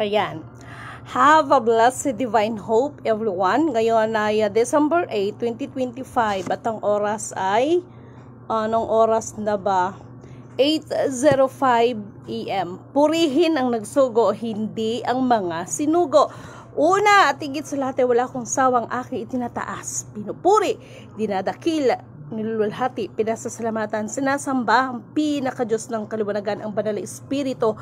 Ayan. Have a blessed divine hope, everyone. Ngayon ay December 8, 2025 at ang oras ay, anong oras na ba? 8:05 AM. Purihin ang nagsugo, hindi ang mga sinugo. Una at higit sa lahat ay wala akong sawang aki itinataas, pinupuri, dinadakil, nilululhati, pinasasalamatan, sinasamba ang pinakadiyos ng kaliwanagan, ang banal na espiritu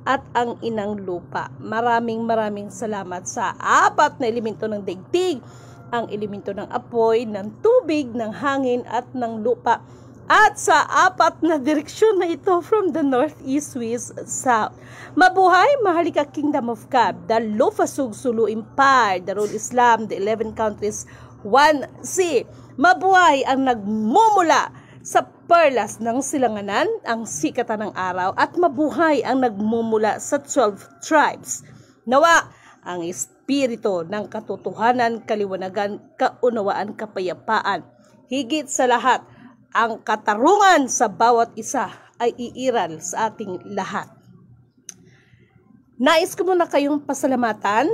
at ang inang lupa. Maraming salamat sa apat na elemento ng daigdig, ang elemento ng apoy, ng tubig, ng hangin at ng lupa. At sa apat na direksyon na ito, from the north, east, west, south. Mabuhay, mahalika Kingdom of God, the Lufasug Sulu Empire, the Rule Islam, the 11 countries, 1C. Mabuhay ang nagmumula sa perlas ng silanganan, ang sikatan ng araw, at mabuhay ang nagmumula sa 12 tribes. Nawa ang espiritu ng katotohanan, kaliwanagan, kaunawaan, kapayapaan. Higit sa lahat, ang katarungan sa bawat isa ay iiral sa ating lahat. Nais ko muna kayong pasalamatan,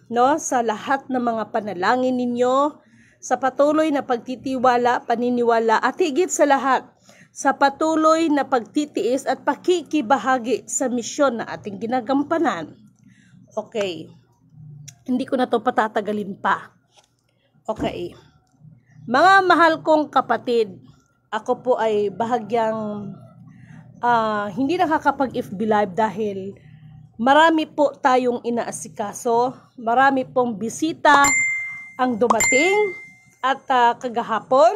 no, sa lahat ng mga panalangin ninyo, sa patuloy na pagtitiwala, paniniwala, at higit sa lahat, sa patuloy na pagtitiis at pakikibahagi sa misyon na ating ginagampanan. Okay. Hindi ko na to patatagalin pa. Okay. Mga mahal kong kapatid, ako po ay bahagyang hindi nakakapag-FB Live dahil marami po tayong inaasikaso, marami pong bisita ang dumating at kagahapon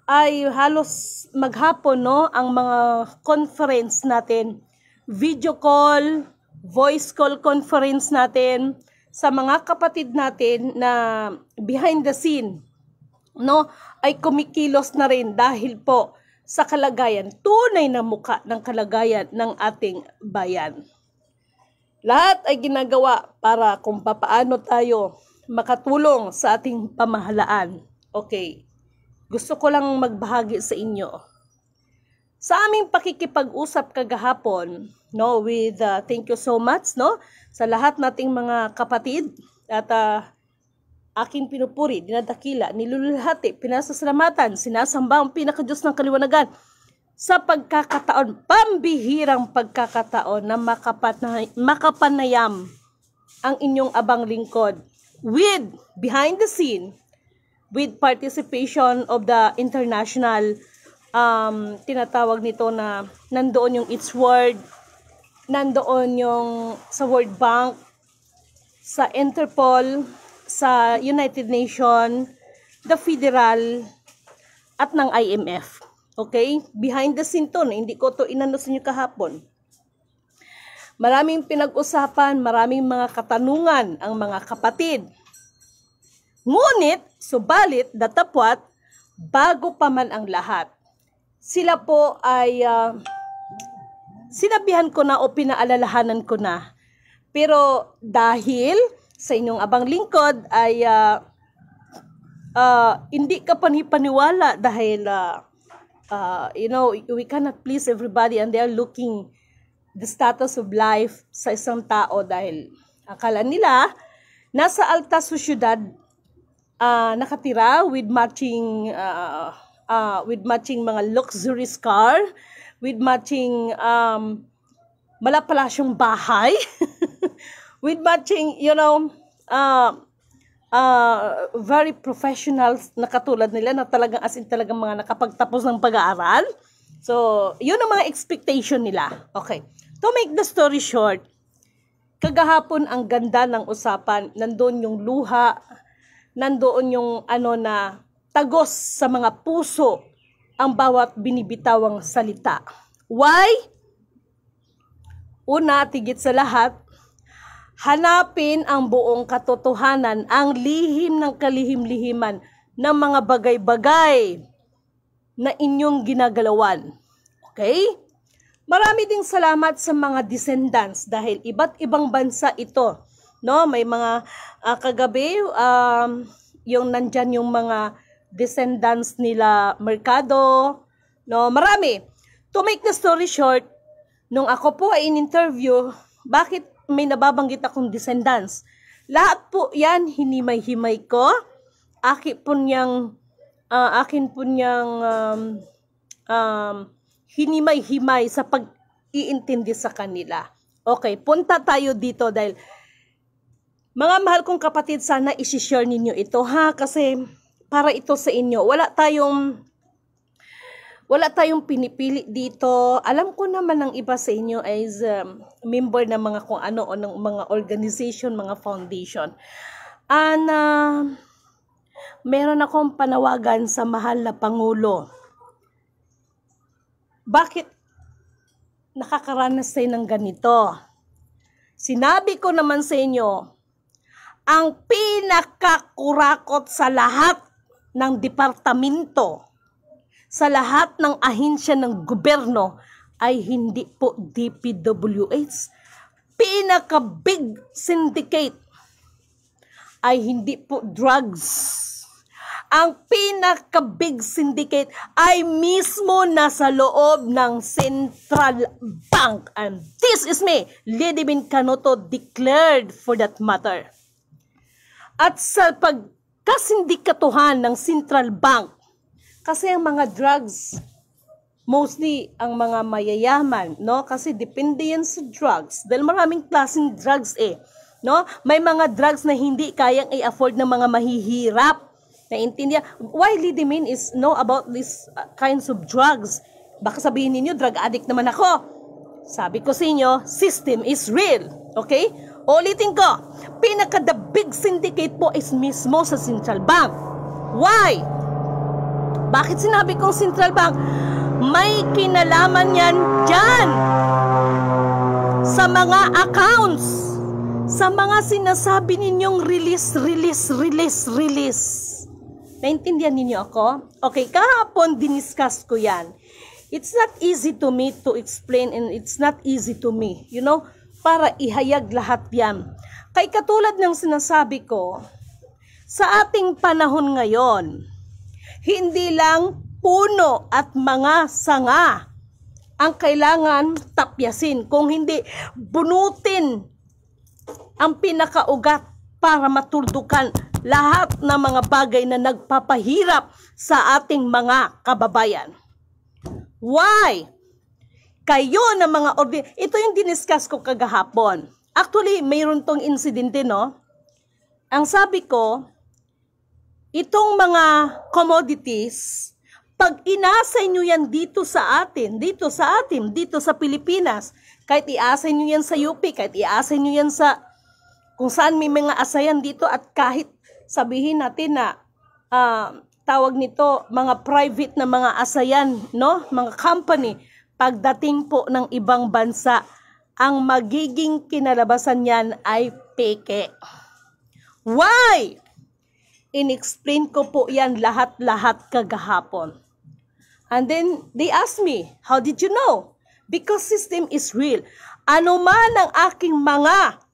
ay halos maghapon, no, ang mga conference natin, video call, voice call conference natin sa mga kapatid natin na behind the scene, no, ay kumikilos na rin dahil po sa kalagayan, tunay na muka ng kalagayan ng ating bayan. Lahat ay ginagawa para kung papaano tayo makatulong sa ating pamahalaan. Okay, gusto ko lang magbahagi sa inyo. Sa aming pakikipag-usap kagahapon, no, with thank you so much, no, sa lahat nating mga kapatid at aking pinupuri, dinadakila, nilululhati, pinasasalamatan, sinasamba ang pinakadiyos ng kaliwanagan sa pagkakataon, pambihirang pagkakataon na makapanayam ang inyong abang lingkod with behind the scene, with participation of the international, tinatawag nito na nandoon yung It's Word, nandoon yung sa World Bank, sa Interpol, sa United Nations, the Federal, at ng IMF. Okay? Behind the scene to, hindi ko to inano sa inyo kahapon. Maraming pinag-usapan, maraming mga katanungan ang mga kapatid. Ngunit, subalit, datapwat, bago pa man ang lahat, sila po ay sinabihan ko na o pinaalalahanan ko na. Pero dahil sa inyong abang lingkod ay hindi ka panipaniwala dahil you know, we cannot please everybody and they are looking the status of life sa isang tao dahil akala nila nasa alta sosyedad nakatira with matching mga luxurious car, with matching malapalasyong bahay, with matching, you know, very professionals na katulad nila na talagang as in talagang mga nakapagtapos ng pag-aaral. So, yun ang mga expectation nila. Okay. To make the story short, kagahapon ang ganda ng usapan, nandoon yung luha, nandoon yung ano na tagos sa mga puso ang bawat binibitawang salita. Why? Una, tigit sa lahat, hanapin ang buong katotohanan, ang lihim ng kalihim-lihiman ng mga bagay-bagay na inyong ginagalawan. Okay? Marami ding salamat sa mga descendants dahil iba't ibang bansa ito. No, may mga kagabi yung nandyan yung mga descendants nila Mercado, no, marami. To make the story short, nung ako po ay in-interview, bakit may nababanggit akong descendants. Lahat po yan, hinimay-himay ko. Akin po niyang hinimay-himay sa pag-iintindi sa kanila. Okay, punta tayo dito dahil mga mahal kong kapatid, sana isi-share ninyo ito ha, kasi para ito sa inyo. Wala tayong pinipili dito. Alam ko naman ng iba sa inyo is member ng mga kung ano o ng mga organization, mga foundation. And meron akong panawagan sa mahal na Pangulo. Bakit nakakaranas tayo ng ganito? Sinabi ko naman sa inyo, ang pinakakurakot sa lahat ng departamento, sa lahat ng ahensya ng gobyerno ay hindi po DPWH. Pinaka-big syndicate ay hindi po drugs. Ang pinaka-big syndicate ay mismo nasa loob ng Central Bank. And this is me, Lidibin Canoto, declared for that matter. At sa pagkasindikatuhan ng Central Bank, kasi ang mga drugs, mostly ang mga mayayaman, no? Kasi depende yan sa drugs. Dahil maraming klaseng drugs no? May mga drugs na hindi kayang i-afford ng mga mahihirap. Naintindihan? Why Lidimin is know about these kinds of drugs? Baka sabihin ninyo, drug addict naman ako. Sabi ko sa inyo, system is real. Okay? Ulitin ko, pinaka-the big syndicate po is mismo sa Central Bank. Why? Bakit sinabi kong Central Bank? May kinalaman yan dyan sa mga accounts, sa mga sinasabi ninyong release. Naintindihan ninyo ako? Okay, kahapon diniscuss ko yan. It's not easy to me to explain and it's not easy to me, you know, para ihayag lahat yan. Kay katulad ng sinasabi ko, sa ating panahon ngayon, hindi lang puno at mga sanga ang kailangan tapyasin, kung hindi bunutin ang pinakaugat para matuldukan lahat ng mga bagay na nagpapahirap sa ating mga kababayan. Why? Kayo na mga ito yung diniscuss ko kagahapon. Actually, mayroon tong insidente, no? Ang sabi ko, itong mga commodities, pag inasay nyo yan dito sa Pilipinas, kahit iasay nyo yan sa UP, kahit iasay nyo yan sa kung saan may mga asayan dito, at kahit sabihin natin na tawag nito mga private na mga asayan, no? Mga company, pagdating po ng ibang bansa, ang magiging kinalabasan niyan ay peke. Why? In-explain ko po yan lahat-lahat kagahapon. And then they asked me, how did you know? Because system is real. Ano man ang aking mga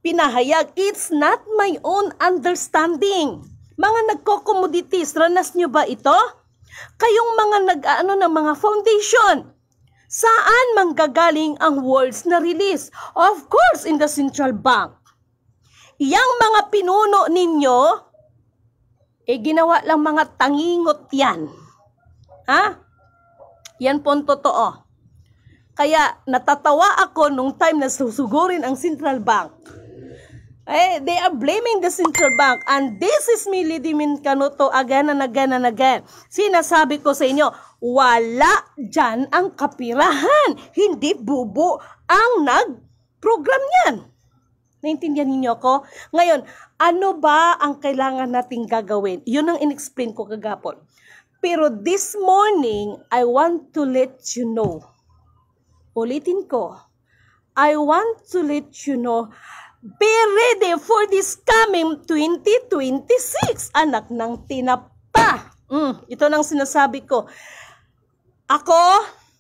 pinahayag, it's not my own understanding. Mga nagko-commodities, ranas nyo ba ito? Kayong mga nag-ano ng mga foundation, saan manggagaling ang words na release? Of course, in the Central Bank. Iyang mga pinuno ninyo, ginawa lang mga tangingot yan. Ha? Yan po ang totoo. Kaya natatawa ako nung time na susugurin ang Central Bank. They are blaming the Central Bank, and this is me, Lidimin Canoto, again and again. Sinasabi ko sa inyo, wala dyan ang kapirahan. Hindi bubo ang nag-program yan. Naintindihan ninyo ako? Ngayon, ano ba ang kailangan nating gagawin? Yun ang in-explain ko kagapon. Pero this morning, I want to let you know. Ulitin ko. I want to let you know, be ready for this coming 2026. Anak ng tinapa. Ito lang sinasabi ko. Ako,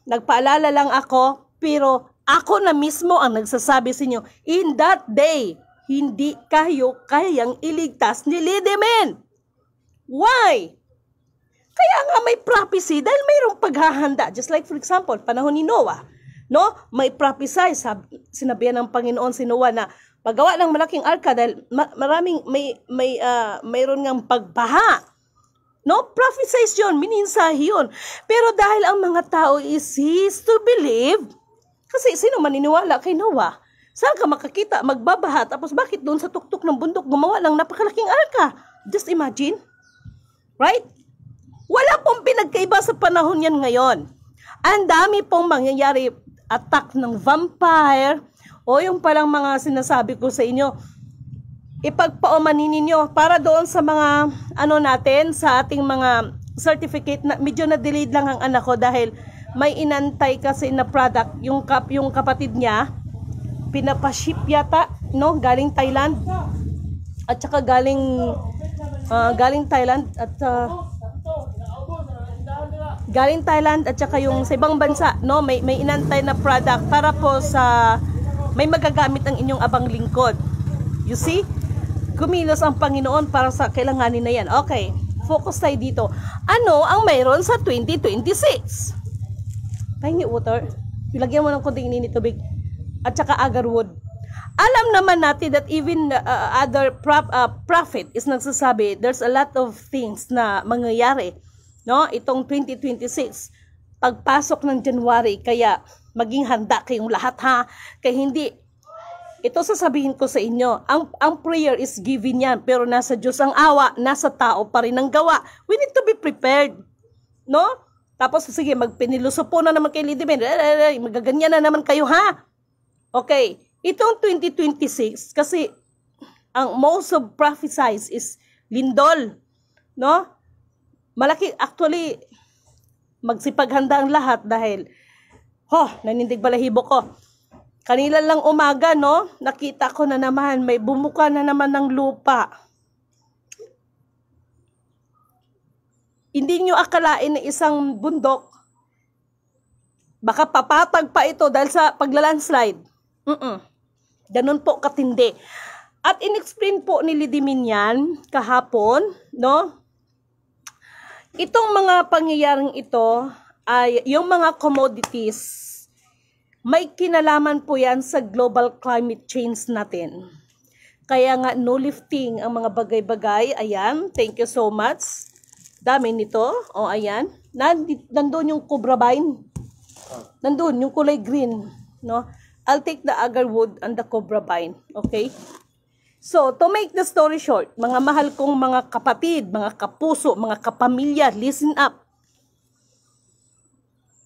nagpaalala lang ako, pero ako na mismo ang nagsasabi sa inyo, in that day, hindi kayo kayang iligtas ni Lidimin. Why? Kaya nga may prophecy dahil mayroong paghahanda. Just like for example, panahon ni Noah. no? May prophesy, sinabihan ng Panginoon si Noah na paggawa ng malaking arka dahil mayroon ngang pagbaha. No, prophesize yun, mininsahe yun. Pero dahil ang mga tao is cease to believe, kasi sino maniniwala kay Noah? Saan ka makakita, magbabaha, tapos bakit doon sa tuktok ng bundok gumawa ng napakalaking arka? Just imagine. Right? Wala pong pinagkaiba sa panahon yan ngayon. Ang dami pong mangyayari, attack ng vampire, o yung palang mga sinasabi ko sa inyo, ipagpaumanin ninyo para doon sa mga natin, sa ating mga certificate na medyo na-delayed lang ang anak ko dahil may inantay kasi na product yung kapatid niya pinapaship yata, no, galing Thailand at saka galing Thailand at saka yung sa ibang bansa, no, may inantay na product para po sa may magagamit ang inyong abang lingkod. You see? Kumilos ang Panginoon para sa kailanganin na yan. Okay, focus tayo dito. Ano ang mayroon sa 2026? Pahingi water. Ilagyan mo ng konting init tubig. At saka agarwood. Alam naman natin that even other prophet is nagsasabi, there's a lot of things na mangyayari. No? Itong 2026. Pagpasok ng January, kaya maging handa kayong lahat ha. Kaya hindi ito sasabihin ko sa inyo, ang prayer is given yan, pero nasa Diyos ang awa, nasa tao pa rin ang gawa. We need to be prepared. No? Tapos, sige, magpiniluso po na naman kay Lady Ben. Magaganyan na naman kayo, ha? Okay. Itong 2026, kasi ang most of prophesies is lindol. No? Malaki, actually, magsipaghanda ang lahat dahil, nanindig balahibo ko. Kanila lang umaga, no? Nakita ko na naman, may bumuka na naman ng lupa. Hindi nyo akalain na isang bundok, baka papatag pa ito dahil sa paglalandslide. Ganun po katindi. At in-explain po ni Lidimin yan kahapon, no? Itong mga pangyayaring ito ay yung mga commodities, may kinalaman po yan sa global climate change natin. Kaya nga, no lifting ang mga bagay-bagay. Ayan, thank you so much. Dami nito. O, ayan. Nandun yung cobra vine. Nandun, yung kulay green. No? I'll take the agarwood and the cobra vine. Okay? So, to make the story short, mga mahal kong mga kapatid, mga kapuso, mga kapamilya, listen up.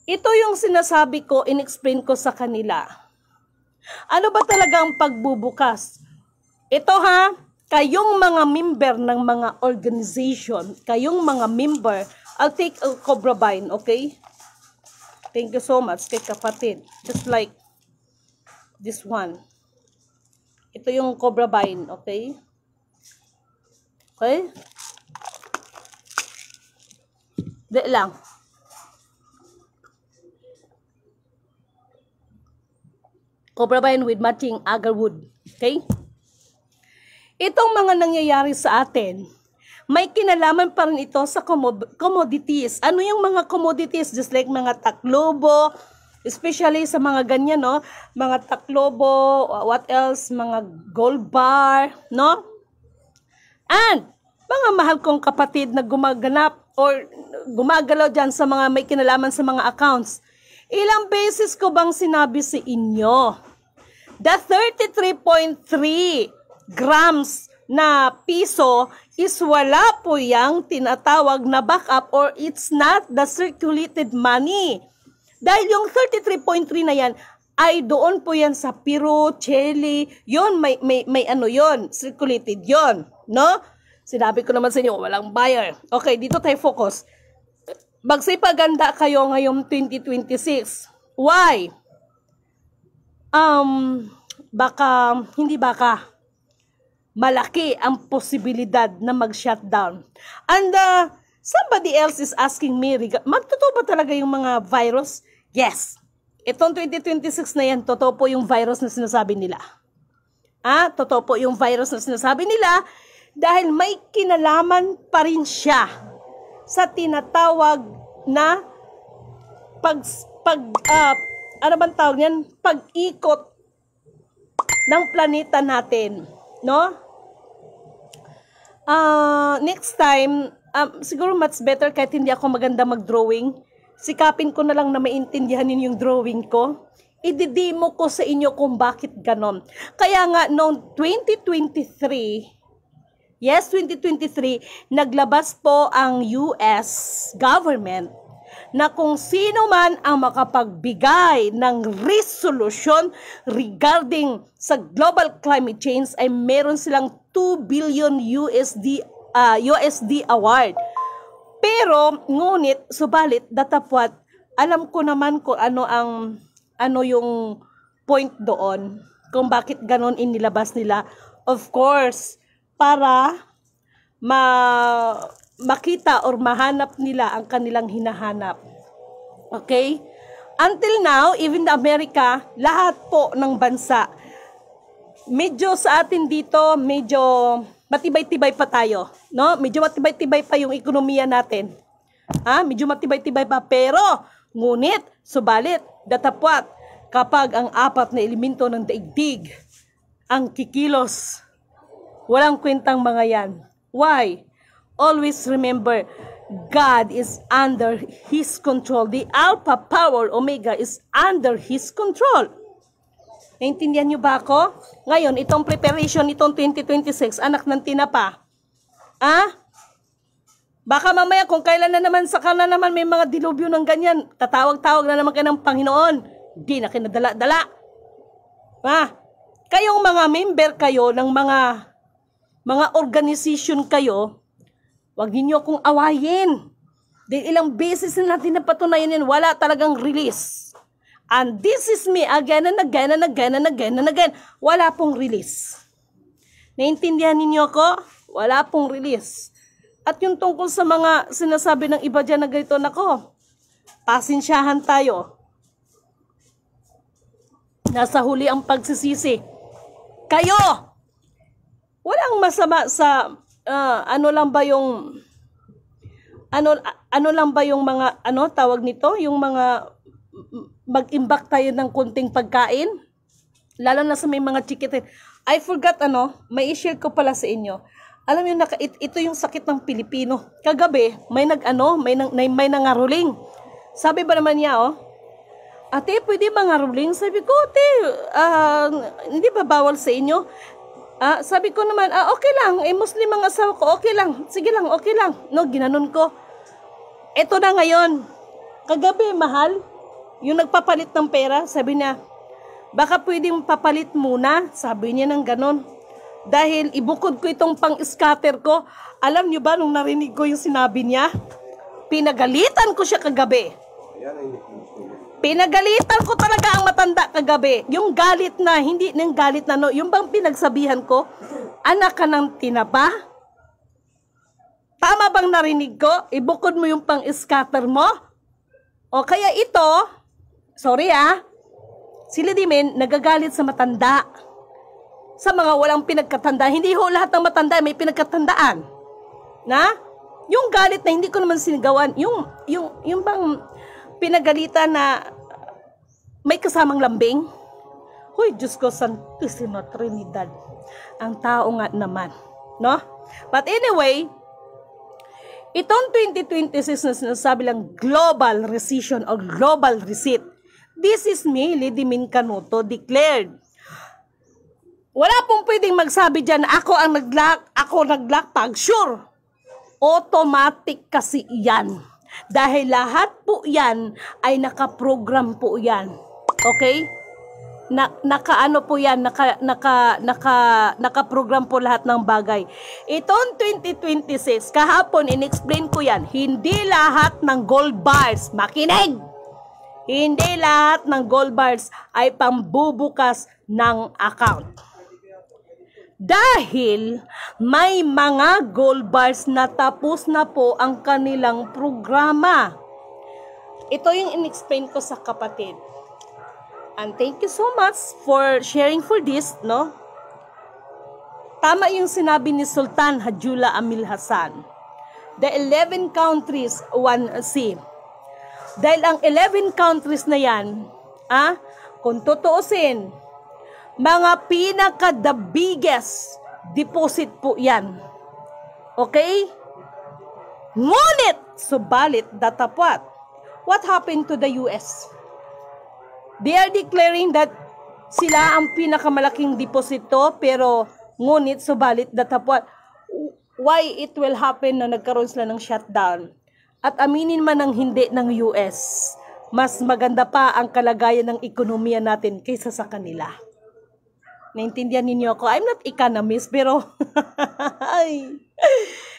Ito yung sinasabi ko, in-explain ko sa kanila. Ano ba talaga ang pagbubukas? Ito ha, kayong mga member ng mga organization, kayong mga member, I'll take a cobra vine, okay? Thank you so much kay kapatid. Just like this one. Ito yung cobra vine, okay? Okay? Di lang. Cobra vine with matching agarwood. Okay? Itong mga nangyayari sa atin, may kinalaman pa rin ito sa commodities. Ano yung mga commodities? Just like mga taklobo, especially sa mga ganyan, no? Mga taklobo, what else? Mga gold bar, no? And, mga mahal kong kapatid na gumaganap or gumagalaw dyan sa mga may kinalaman sa mga accounts. Ilang beses ko bang sinabi sa inyo? The 33.3 grams na piso is wala po yung tinatawag na backup or it's not the circulated money. Dahil yung 33.3 na yan, ay doon po yan sa Peru, Chile, yun, may ano yun, circulated yun, no? Sinabi ko naman sa inyo, walang buyer. Okay, dito tayo focus. Magsipaganda kayo ngayong 2026. Why? Hindi baka, malaki ang posibilidad na mag-shutdown. And somebody else is asking me, magtotoo ba talaga yung mga virus? Yes. Itong 2026 na yan, totoo po yung virus na sinasabi nila. Totoo po yung virus na sinasabi nila dahil may kinalaman pa rin siya sa tinatawag na ano bang tawag yan? Pag-ikot ng planeta natin, no? Next time, siguro much better kahit hindi ako maganda mag-drawing. Sikapin ko na lang na maintindihan ninyo yung drawing ko. I-demo ko sa inyo kung bakit ganon. Kaya nga, noong 2023, yes, 2023, naglabas po ang US government na kung sino man ang makapagbigay ng resolution regarding sa global climate change ay meron silang 2 billion USD award. Pero, ngunit, subalit, datapwat, alam ko naman kung ano yung point doon, kung bakit ganon inilabas nila. Of course, para makita or mahanap nila ang kanilang hinahanap. Okay? Until now, even the America, lahat po ng bansa, medyo sa atin dito, medyo matibay-tibay pa tayo. No? Medyo matibay-tibay pa yung ekonomiya natin. Medyo matibay-tibay pa. Pero, ngunit, subalit, datapwat, kapag ang apat na elemento ng daigdig ang kikilos, walang kwentang mga yan. Why? Always remember, God is under His control. The Alpha Power Omega is under His control. Naintindihan niyo ba ako? Ngayon, itong preparation itong 2026, anak ng tinapa. Baka mamaya kung kailan na naman saka na naman may mga dilubyo ng ganyan, tatawag-tawag na naman kayo ng Panginoon. Di na kinadala-dala. Kayong mga member kayo ng mga organization kayo, wag niyo akong awayin. Dahil ilang beses na natin napatunayan yan, wala talagang release. And this is me again and again and again and again and again. Wala pong release. Naintindihan ninyo ako? Wala pong release. At yung tungkol sa mga sinasabi ng iba dyan na ganito, nako, pasensyahan tayo. Nasa huli ang pagsisisi. Kayo! Walang masama sa ano lang ba yung mga tawag nito, yung mga mag-imbak tayo ng kunting pagkain, lalo na sa may mga chikitin. I forgot may i-share ko pala sa inyo. Alam niyo, ito yung sakit ng Pilipino. Kagabi may nangaruling. Sabi ba naman niya, ate, pwede mangaruling? Sabi ko, ate, hindi ba bawal sa inyo? Sabi ko naman, okay lang, Muslim ang asawa ko, okay lang, sige lang, okay lang. No, ginanon ko. Ito na ngayon, kagabi, mahal, yung nagpapalit ng pera, sabi niya, baka pwedeng papalit muna, sabi niya ng ganon. Dahil ibukod ko itong pang-scatter ko, alam niyo ba, nung narinig ko yung sinabi niya, pinagalitan ko siya kagabi. Pinagalitan ko talaga ang matanda kagabi. Yung galit na, hindi ng galit na, yung bang pinagsabihan ko, anak ka ng tinapa? Tama bang narinig ko? Ibukod mo yung pang-scatter mo? O kaya ito, sorry sila Dimen, nagagalit sa matanda. Sa mga walang pinagkatanda, hindi ho lahat ng matanda may pinagkatandaan. Yung galit na hindi ko naman sinigawan, yung bang pinagalitan na may kasamang lambing. Huy, Diyos ko, Santísima Trinidad. Ang tao nga naman. No? But anyway, itong 2026 na sinasabi lang global recession or global reset, this is me, Lady Min Canuto, declared. Wala pong pwedeng magsabi dyan na ako ang naglakpag. Sure, automatic kasi yan. Dahil lahat po yan ay nakaprogram po yan. Okay? Nakaano po yan, nakaprogram po lahat ng bagay. Itong 2026, kahapon in-explain ko yan, hindi lahat ng gold bars, makinig! Hindi lahat ng gold bars ay pambubukas ng account. Dahil may mga gold bars na tapos na po ang kanilang programa. Ito yung in-explain ko sa kapatid. And thank you so much for sharing for this, no? Tama yung sinabi ni Sultan Hajjullah Amil Hasan. The 11 countries, 1C. Dahil ang 11 countries na yan, Kung tutuusin, mga the biggest deposit po yan. Okay? Ngunit, subalit, datapwat, what happened to the US? They are declaring that sila ang pinakamalaking deposito, pero ngunit, subalit, datapwat, why it will happen na nagkaroon sila ng shutdown? At aminin man ng hindi ng US, mas maganda pa ang kalagayan ng ekonomiya natin kaysa sa kanila. Naintindihan ninyo ako? I'm not economist, pero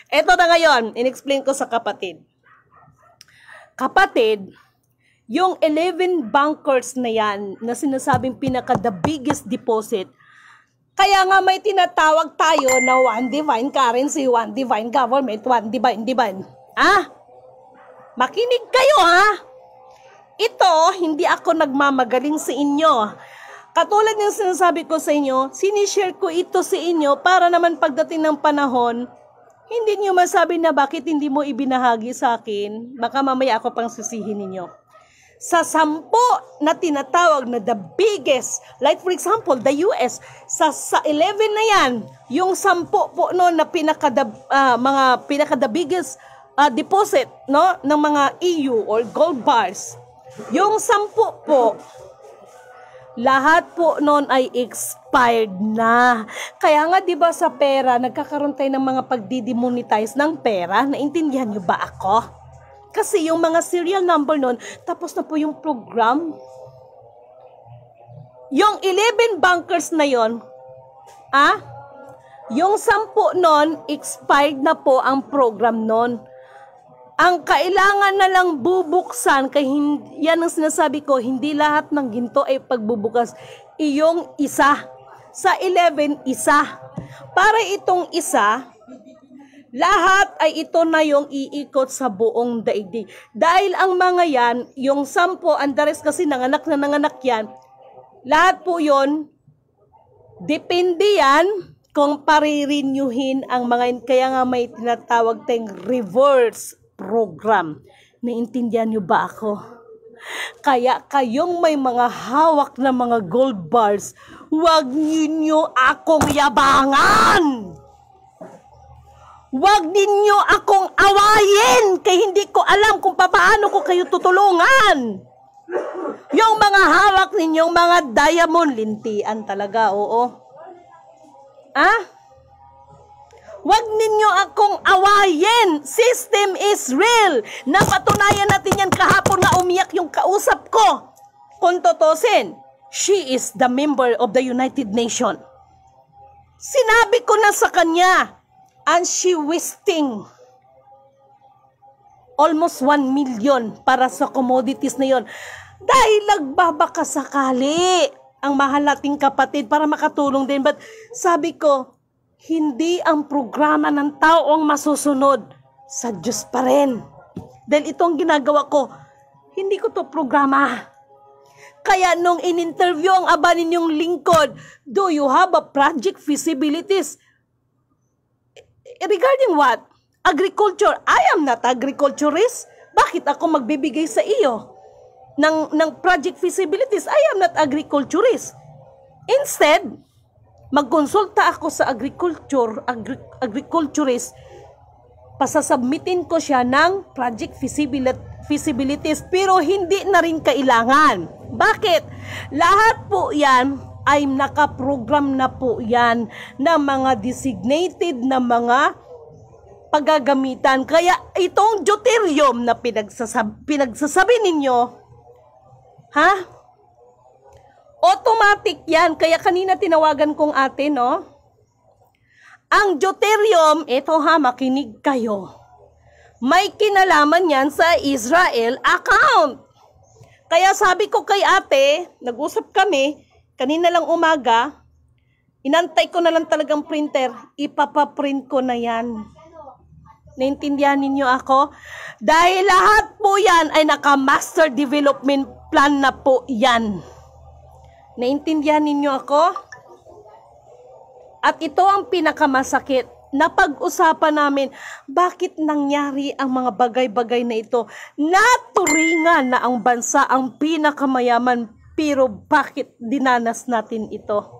eto na ngayon, in-explain ko sa kapatid. Kapatid, yung 11 bankers na yan, na sinasabing the biggest deposit, kaya nga may tinatawag tayo na one divine currency, one divine government, one divine. Makinig kayo Ito, hindi ako nagmamagaling sa inyo. Katulad ng sinasabi ko sa inyo, sinishare ko ito sa inyo para naman pagdating ng panahon, hindi niyo masabi na bakit hindi mo ibinahagi sa akin, baka mamaya ako pang sisihin ninyo. Sa 10 na tinatawag na the biggest, like for example, the US, sa 11 na yan, yung 10 po noon na the biggest deposit ng mga EU or gold bars, yung 10 po, lahat po noon ay expired na. Kaya nga 'di ba sa pera, nagkakaroon tayo ng mga pagdidemonetize ng pera. Naintindihan niyo ba ako? Kasi yung mga serial number noon, tapos na po yung program. Yung 11 bankers na yon, yung 10 noon, expired na po ang program noon. Ang kailangan na lang bubuksan, kaya yan ang sinasabi ko, hindi lahat ng ginto ay pagbubukas. Iyong isa. Sa 11, isa. Para itong isa, lahat ay ito na yung iikot sa buong daigdig. Dahil ang mga yan, yung 10, ang the rest kasi nanganak yan, lahat po yon, depende yan kung paririnyuhin ang mga, kaya nga may tinatawag tayong reverse program. Naintindihan niyo ba ako? Kaya kayong may mga hawak na mga gold bars, huwag ninyo akong yabangan! Huwag ninyo akong awayin! Kaya hindi ko alam kung paano ko kayo tutulungan! Yung mga hawak ninyong mga diamond, lintian talaga, oo. Huwag ninyo akong awayin. System is real. Napatunayan natin yan kahapon nga umiyak yung kausap ko. Kung tutusin, she is the member of the United Nations. Sinabi ko na sa kanya, and she wasting almost 1 million para sa commodities na yon. Dahil nagbabaka sakali ang mahal nating kapatid para makatulong din. But sabi ko, hindi ang programa ng tao ang masusunod, sa Diyos pa rin. Dahil itong ginagawa ko, hindi ko to programa. Kaya nung in-interview ang aba ninyong lingkod, do you have a project feasibilities? Regarding what? Agriculture. I am not agriculturist. Bakit ako magbibigay sa iyo ng project feasibilities? I am not agriculturist. Instead, magkonsulta ako sa agriculturist, pasasubmitin ko siya ng project feasibilities, pero hindi na rin kailangan. Bakit? Lahat po yan ay nakaprogram na po yan na mga designated na mga paggagamitan. Kaya itong deuterium na pinagsasabi ninyo, automatic yan. Kaya kanina tinawagan kong ate, no? Ang deuterium, ito makinig kayo. May kinalaman yan sa Israel account. Kaya sabi ko kay ate, nag-usap kami, kanina lang umaga, inantay ko na lang talagang printer, ipapaprint ko na yan. Naintindihan ninyo ako? Dahil lahat po yan ay naka-master development plan na po yan. Naintindihan ninyo ako? At ito ang pinakamasakit na pag-usapan namin, bakit nangyari ang mga bagay-bagay na ito? Naturingan na ang bansa ang pinakamayaman Pero bakit dinanas natin ito?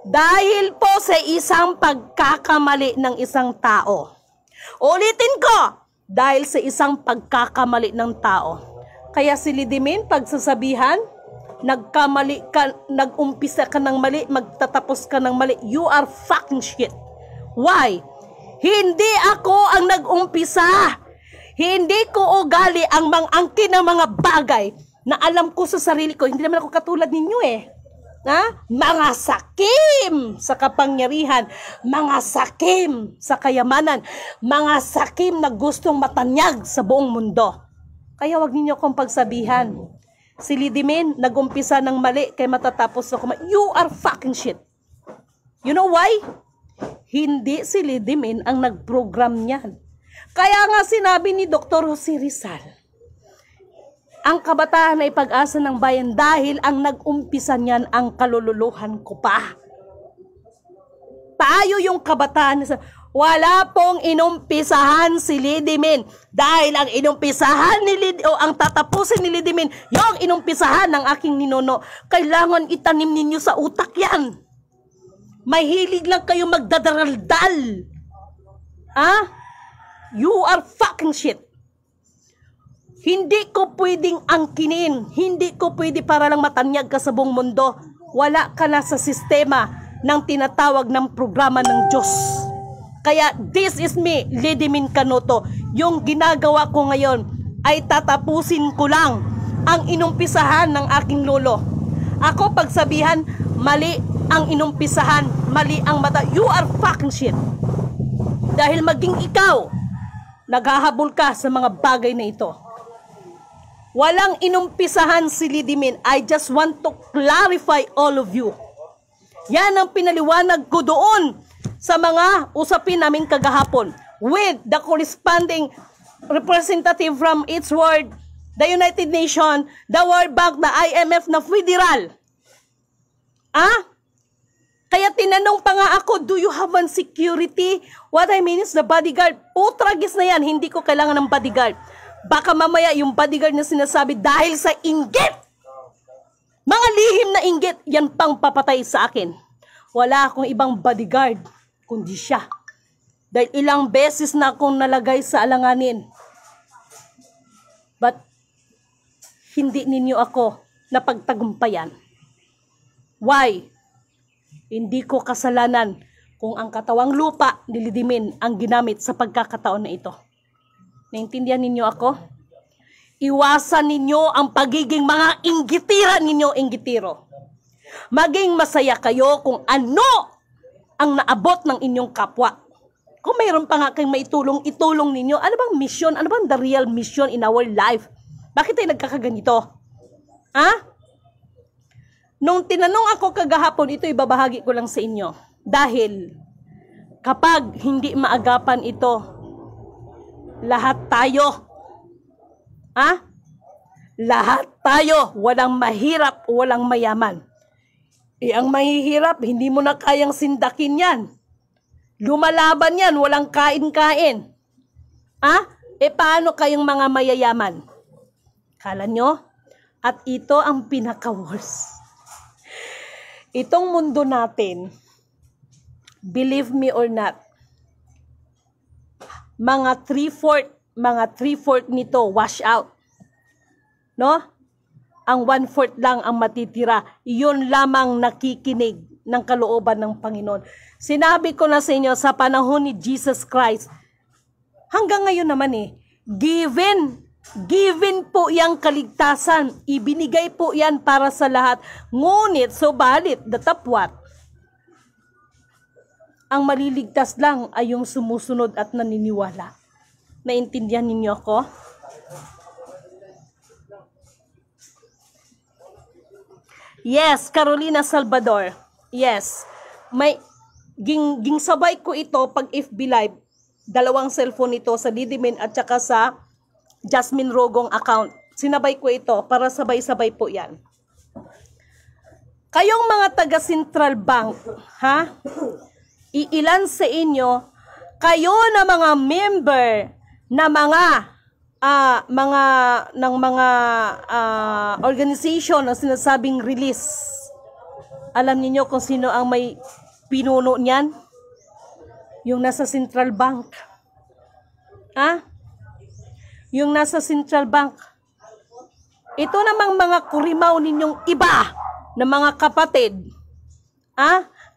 Dahil po sa isang pagkakamali ng isang tao. Ulitin ko, dahil sa isang pagkakamali ng tao. Kaya si Lidimin, pagsasabihan, nagkamali ka, nag-umpisa ka ng mali, magtatapos ka ng mali, you are fucking shit. Why? Hindi ako ang nag-umpisa. Hindi ko ugali ang mangangkin ng mga bagay na alam ko sa sarili ko. Hindi naman ako katulad ninyo eh. Ha? Mga sakim sa kapangyarihan, mga sakim sa kayamanan, mga sakim na gustong matanyag sa buong mundo. Kaya wag ninyo akong pagsabihan. Si Lidimin, nag-umpisa ng mali, kaya matatapos ako. You are fucking shit. You know why? Hindi si Lidimin ang nag-program niyan. Kaya nga sinabi ni Dr. Jose Rizal, ang kabataan ay pag-asa ng bayan dahil ang nag-umpisa niyan ang kalululuhan ko pa. Tayo yung kabataan. Wala pong inumpisahan si Lidimin dahil ang inumpisahan ni Lidimin o ang tatapusin ni Lidimin yung inumpisahan ng aking ninuno. Kailangan itanim ninyo sa utak yan. May hilig lang kayo magdadaraldal. You are fucking shit. Hindi ko pwedeng angkinin. Hindi ko pwede para lang matanyag ka sa buong mundo. Wala ka na sa sistema ng tinatawag ng programa ng Diyos. Kaya this is me, Lidimin Canoto. Yung ginagawa ko ngayon ay tatapusin ko lang ang inumpisahan ng aking lolo. Ako pagsabihan, mali ang inumpisahan, mali ang mata. You are fucking shit. Dahil maging ikaw, naghahabol ka sa mga bagay na ito. Walang inumpisahan si Lidimin. I just want to clarify all of you. Yan ang pinaliwanag ko doon sa mga usapin namin kagahapon with the corresponding representative from each world, the United Nations, the World Bank, the IMF na federal. Kaya tinanong pa nga ako, do you have one security? What I mean is the bodyguard. Putragis na yan, hindi ko kailangan ng bodyguard. Baka mamaya yung bodyguard na sinasabi dahil sa inggit. Mga lihim na inggit, yan pang papatay sa akin. Wala akong ibang bodyguard, kundi siya. Dahil ilang beses na akong nalagay sa alanganin. But, hindi ninyo ako napagtagumpayan. Why? Hindi ko kasalanan kung ang katawang lupa ni Lidimin ang ginamit sa pagkakataon na ito. Naintindihan ninyo ako? Iwasan ninyo ang pagiging mga inggitira ninyo, inggitiro. Maging masaya kayo kung ano ang naabot ng inyong kapwa. Kung mayroon pa nga kayong maitulong, itulong ninyo. Ano bang mission? Ano bang the real mission in our life? Bakit tayo nagkakaganito? Nung tinanong ako kagahapon, ito ibabahagi ko lang sa inyo. Dahil kapag hindi maagapan ito, lahat tayo. Lahat tayo. Walang mahirap, walang mayaman. Ang mahihirap, hindi mo na kayang sindakin yan. Lumalaban yan, walang kain-kain. Paano kayong mga mayayaman? Kala nyo? At ito ang pinaka-worst. Itong mundo natin, believe me or not, mga 3/4 nito wash out. No? Ang 1/4 lang ang matitira. Iyon lamang nakikinig ng kalooban ng Panginoon. Sinabi ko na sa inyo sa panahon ni Jesus Christ, hanggang ngayon naman given po yang kaligtasan. Ibinigay po yan para sa lahat. Ngunit, subalit, datapwat, ang maliligtas lang ay yung sumusunod at naniniwala. Naintindihan ninyo ako? Yes, Carolina Salvador. Yes. May gingsabay ko ito pag FB Live. 2 cellphone ito sa Lidimin at saka sa Jasmine Rogong account. Sinabay ko ito para sabay-sabay po yan. Kayong mga taga Central Bank, iilan sa inyo, kayo na mga member na mga mga organization na sinasabing release. Alam niyo kung sino ang may pinuno niyan? Yung nasa Central Bank. Yung nasa Central Bank. Ito namang mga kurimaw ninyong iba na mga kapatid.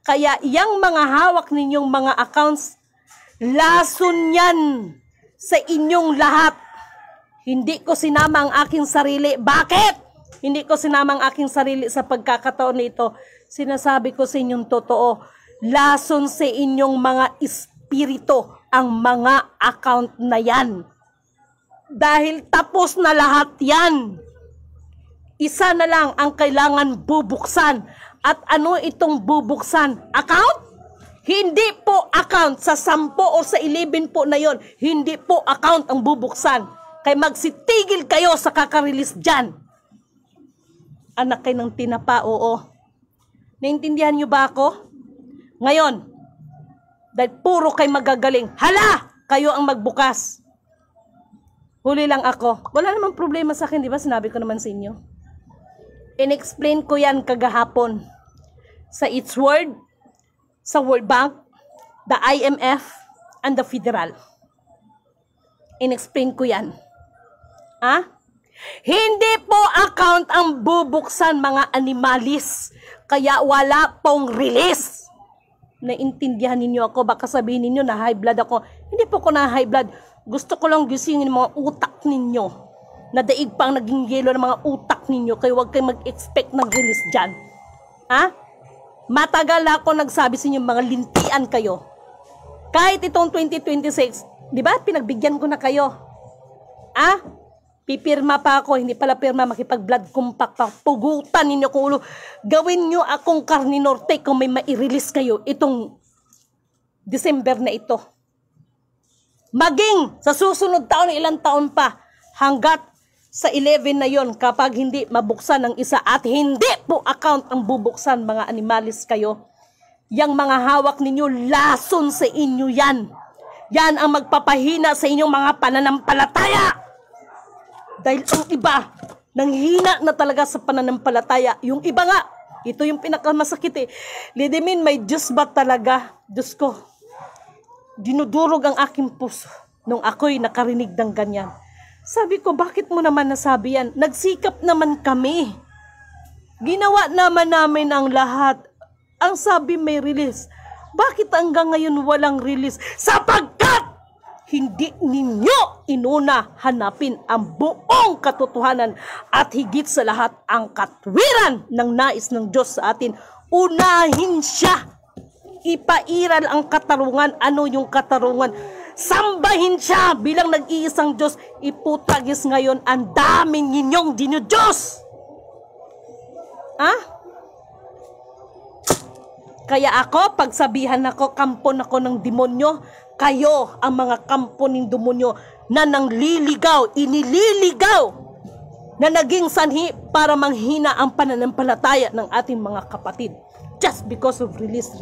Kaya yang mga hawak ninyong mga accounts, lason yan sa inyong lahat. Hindi ko sinama ang aking sarili. Bakit? Hindi ko sinama ang aking sarili sa pagkakataon nito. Sinasabi ko sa inyong totoo, lason sa inyong mga espiritu ang mga account na yan. Dahil tapos na lahat yan. Isa na lang ang kailangan bubuksan. At ano itong bubuksan? Account? Hindi po account sa 10 o sa 11 po na yon. Hindi po account ang bubuksan. Kaya magsitigil kayo sa kakarelease dyan. Anak kayo ng tinapa, oo. Naintindihan nyo ba ako? Ngayon, dahil puro kayo magagaling, hala! Kayo ang magbukas. Huli lang ako. Wala namang problema sa akin, di ba? Sinabi ko naman sa inyo. In-explain ko yan kagahapon. Sa It's Word, sa World Bank, the IMF, and the Federal. In-explain ko yan. Hindi po account ang bubuksan, mga animalis. Kaya wala pong release. Naintindihan ninyo ako, baka sabihin ninyo na high blood ako. Hindi po ko na high blood. Gusto ko lang gisingin mga utak ninyo. Na daig pang naging yelo ng mga utak ninyo. Kaya huwag kayo mag-expect ng release dyan. Matagal ako nagsabi sa inyo, mga lintian kayo. Kahit itong 2026, di ba, pinagbigyan ko na kayo. Pipirma pa ako, hindi pala pirma, makipag-blood compact pa. Pugutan ninyo kung ulo. Gawin nyo akong Carne Norte kung may mai-release kayo itong December na ito. Maging sa susunod taon, ilang taon pa, hanggat sa 11 na yon, kapag hindi mabuksan ang isa at hindi po account ang bubuksan, mga animalis kayo, yang mga hawak ninyo, lason sa inyo yan. Yan ang magpapahina sa inyong mga pananampalataya. Dahil ang iba, nanghina na talaga sa pananampalataya. Yung iba nga, ito yung pinakamasakit Lidimin, may Diyos ba talaga? Diyos ko, dinudurog ang aking puso nung ako'y nakarinig ng ganyan. Sabi ko, bakit mo naman nasabi yan? Nagsikap naman kami. Ginawa naman namin ang lahat. Ang sabi may release. Bakit hanggang ngayon walang release? Sapagkat hindi ninyo inuna hanapin ang buong katotohanan at higit sa lahat ang katwiran ng nais ng Diyos sa atin. Unahin siya. Ipairal ang katarungan. Ano yung katarungan? Sambahin siya bilang nag-iisang Diyos. Iputagis ngayon ang daming ninyong dinudiyos. Kaya ako, pagsabihan ako, kampon ako ng demonyo, kayo ang mga kampo ng demonyo na nangliligaw, inililigaw, na naging sanhi para manghina ang pananampalataya ng ating mga kapatid. Just because of release.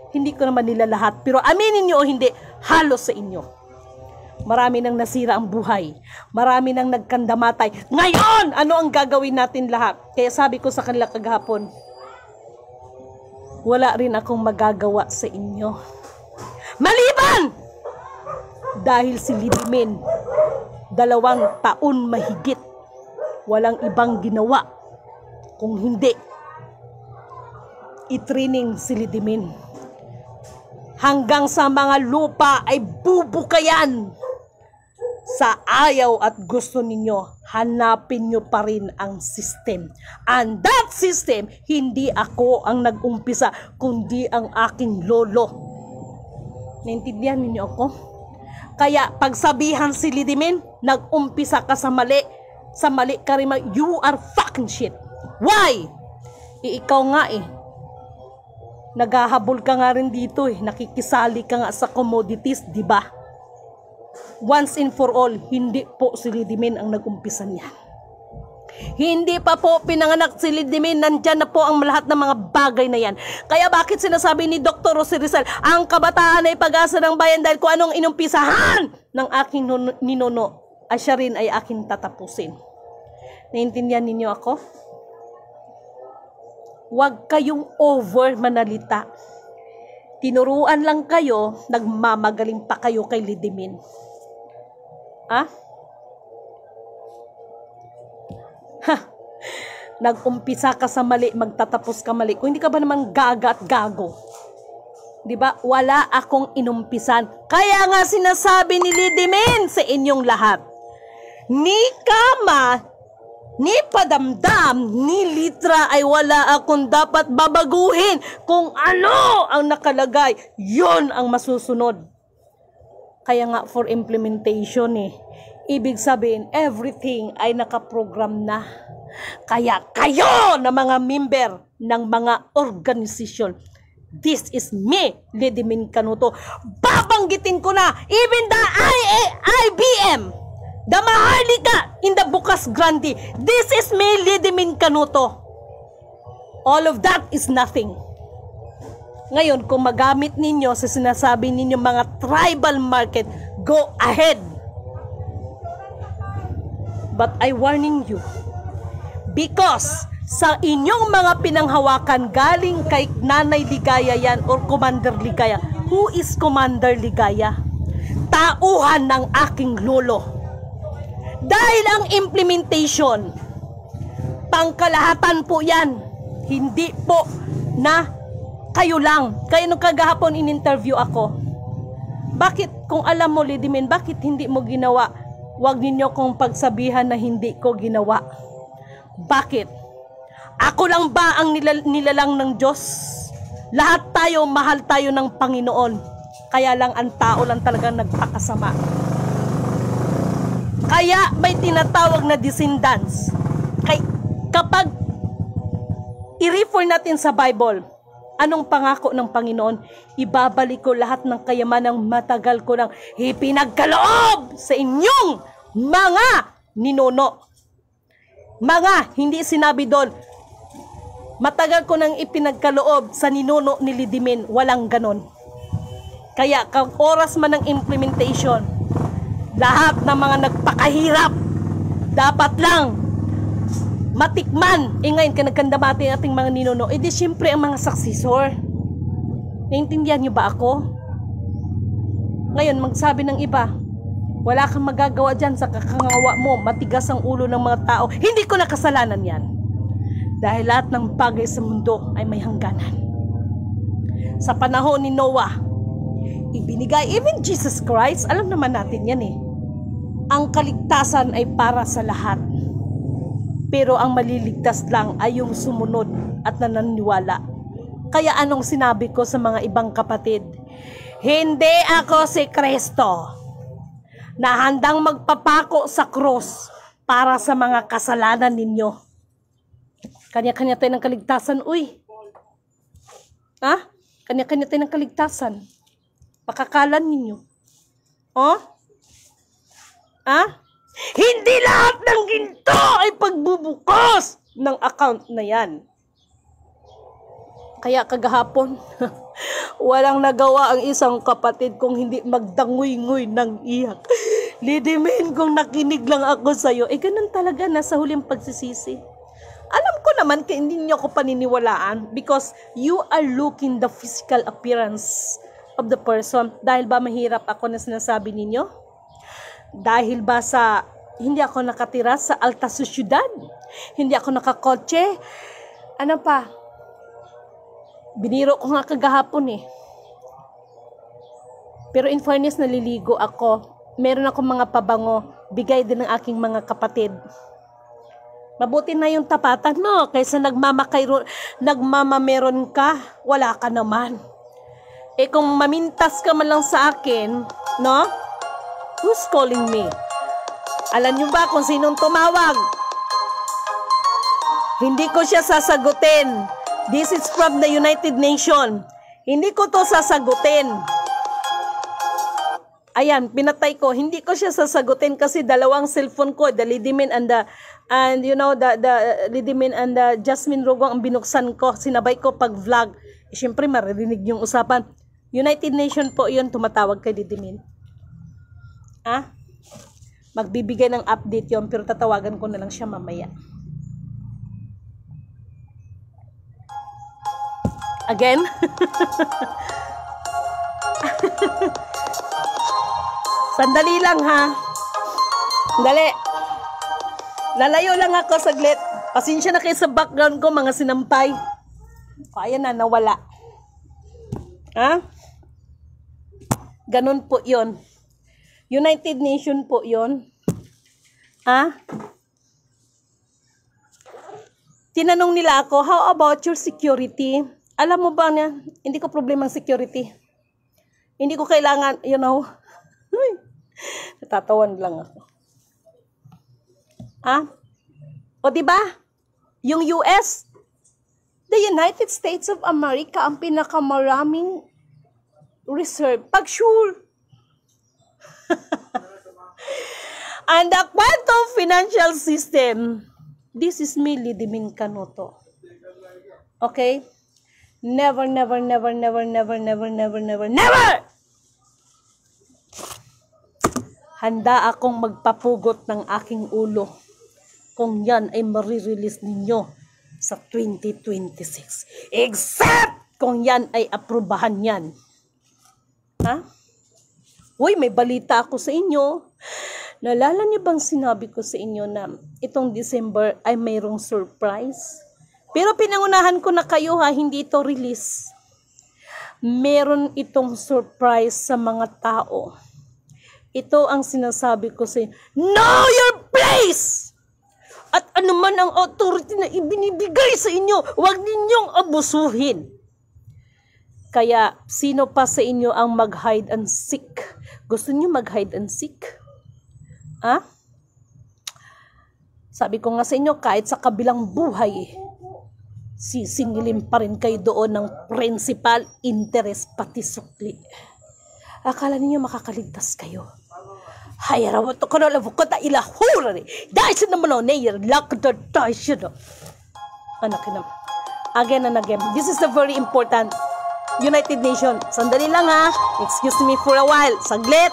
Hindi ko naman nila lahat. Pero aminin nyo o hindi, halos sa inyo. Marami nang nasira ang buhay. Marami nang nagkandamatay. Ngayon, ano ang gagawin natin lahat? Kaya sabi ko sa kanila kagahapon, wala rin akong magagawa sa inyo. Maliban! Dahil si Lidimin, 2 taon mahigit, walang ibang ginawa. Kung hindi, i-training si Lidimin. Hanggang sa mga lupa ay bubukayan. Sa ayaw at gusto ninyo, hanapin nyo pa rin ang system. And that system, hindi ako ang nag-umpisa, kundi ang aking lolo. Naintindihan ninyo ako? Kaya pagsabihan si Lidimin, nag-umpisa ka sa mali. Sa mali ka rin, you are fucking shit. Why? Ikaw nga naghahabol ka nga rin dito nakikisali ka nga sa commodities, di ba? Once and for all, hindi po si Lidimin ang nag-umpisa niyan. Hindi pa po pinanganak si Lidimin, nandyan na po ang lahat ng mga bagay na yan. Kaya bakit sinasabi ni Dr. Rosy Rizal, ang kabataan ay pag-asa ng bayan dahil kung anong inumpisahan ng aking ninuno. ay siya rin ay aking tatapusin. Naintindihan ninyo ako? Huwag kayong over manalita. Tinuruan lang kayo, nagmamagaling pa kayo kay Lidimin. Ha? Nag-umpisa ka sa mali, magtatapos ka mali. Kung hindi ka ba naman gaga at gago? Diba? Wala akong inumpisan. Kaya nga sinasabi ni Lidimin sa inyong lahat, ni Kama, ni Padamdam, ni Litra ay wala akong dapat babaguhin. Kung ano ang nakalagay, yon ang masusunod. Kaya nga for implementation ibig sabihin, everything ay nakaprogram na. Kaya kayo na mga member ng mga organisasyon, this is me, Lidimin Canuto. Babanggitin ko na, even the IBM, the Maharlika in the Bukas Grande, this is me, Lidimin Canuto. All of that is nothing. Ngayon, kung magamit ninyo sa sinasabi ninyo mga tribal market, go ahead. But I warning you, because sa inyong mga pinanghawakan galing kay Nanay Ligaya yan or Commander Ligaya. Who is Commander Ligaya? Tauhan ng aking lolo. Dahil ang implementation, pangkalahatan po yan. Hindi po na kayo lang. Kaya nung kagahapon in-interview ako, bakit kung alam mo Lidimin, bakit hindi mo ginawa? Huwag ninyo kong pagsabihan na hindi ko ginawa. Bakit? Ako lang ba ang nilalang ng Diyos? Lahat tayo, mahal tayo ng Panginoon. Kaya lang ang tao lang talagang nagpakasama. Kaya may tinatawag na descendants. Kapag i-refer natin sa Bible, anong pangako ng Panginoon? Ibabalik ko lahat ng kayamanang matagal ko nang ipinagkaloob sa inyong mga ninuno. Mga, hindi sinabi doon, matagal ko nang ipinagkaloob sa ninuno ni Lidimin. Walang ganon. Kaya, kung oras man ng implementation, lahat ng mga nagpakahirap, dapat lang matikman. Ngayon, kanagkandamati ang ating mga ninuno, di syempre ang mga successor. Naintindihan niyo ba ako? Ngayon, magsabi ng iba, wala kang magagawa dyan sa kakangawa mo, matigas ang ulo ng mga tao. Hindi ko na kasalanan yan. Dahil lahat ng bagay sa mundo ay may hangganan. Sa panahon ni Noah, ibinigay, even Jesus Christ, alam naman natin yan ang kaligtasan ay para sa lahat. Pero ang maliligtas lang ay yung sumunod at nananiwala. Kaya anong sinabi ko sa mga ibang kapatid? Hindi ako si Kristo na handang magpapako sa krus para sa mga kasalanan ninyo. Kanya-kanya tayo ng kaligtasan, uy. Kanya-kanya tayo ng kaligtasan. Pakakalan ninyo. Hindi lahat ng ginto ay pagbubukas ng account na yan. Kaya kagahapon, walang nagawa ang isang kapatid kung hindi magdangoy-ngoy ng iyak. Lidimin, kung nakinig lang ako sa'yo, ganun talaga, nasa huling pagsisisi. Alam ko naman kaya hindi niyo ako paniniwalaan because you are looking the physical appearance of the person. Dahil ba mahirap ako na sinasabi ninyo? Dahil ba sa hindi ako nakatira sa alta syudad? Hindi ako nakakotse? Ano pa? Biniro ko nga kagahapon Pero in fairness, naliligo ako. Meron akong mga pabango. Bigay din ng aking mga kapatid. Mabuti na yung tapatan mo. Kaysa nagmamameron ka, wala ka naman. Kung mamintas ka man lang sa akin, no? Who's calling me? Alam niyo ba kung sinong tumawag? Hindi ko siya sasagutin. This is from the United Nations. Hindi ko to sasagutin. Ayan, pinatay ko. Hindi ko siya sasagutin kasi dalawang cellphone ko, the Lidimin and the Lidimin and the Jasmine Rogong ang binuksan ko. Sinabay ko pag vlog. Siyempre maririnig yung usapan. United Nations po 'yon, tumatawag kay Lidimin. Magbibigay ng update yon, pero tatawagan ko na lang siya mamaya. Again? Sandali lang ha. Dali. Lalayo lang ako saglit. Pasensya na kayo sa background ko, mga sinampay. O, ayan na, nawala. Ha? Ganun po yon. United Nation po yon. Ha? Tinanong nila ako, how about your security? Alam mo ba na, hindi ko problema ang security. Hindi ko kailangan, you know. Natatawan lang ako. Ha? O diba? Yung US, the United States of America, ang pinakamaraming reserve. Pag sure. And the quantum financial system, this is me, Lidimin Canoto. Okay? Never, never, never, never, never, never, never, never, never! Handa akong magpapugot ng aking ulo kung yan ay marirelease ninyo sa 2026. Except kung yan ay aprubahan yan. Ha? Uy, may balita ako sa inyo. Naalala niyo bang sinabi ko sa inyo na itong December ay mayroong surprise? Pero pinangunahan ko na kayo ha, hindi ito release. Meron itong surprise sa mga tao. Ito ang sinasabi ko sa inyo. Know your place! At anuman ang authority na ibinibigay sa inyo, huwag ninyong abusuhin. Kaya, sino pa sa inyo ang mag-hide and seek? Gusto niyo mag-hide and seek? Ha? Sabi ko nga sa inyo, kahit sa kabilang buhay, sisingilin pa rin kayo doon ng principal interest pati sukli. Akala ninyo makakaligtas kayo. Hayaraw ito ko na lang ko ta ilahura rin. Dahil siya naman o nair, lakda tayo siya no. Anak na. Again and again. This is a very important United Nations. Sandali lang ha. Excuse me for a while. Saglit.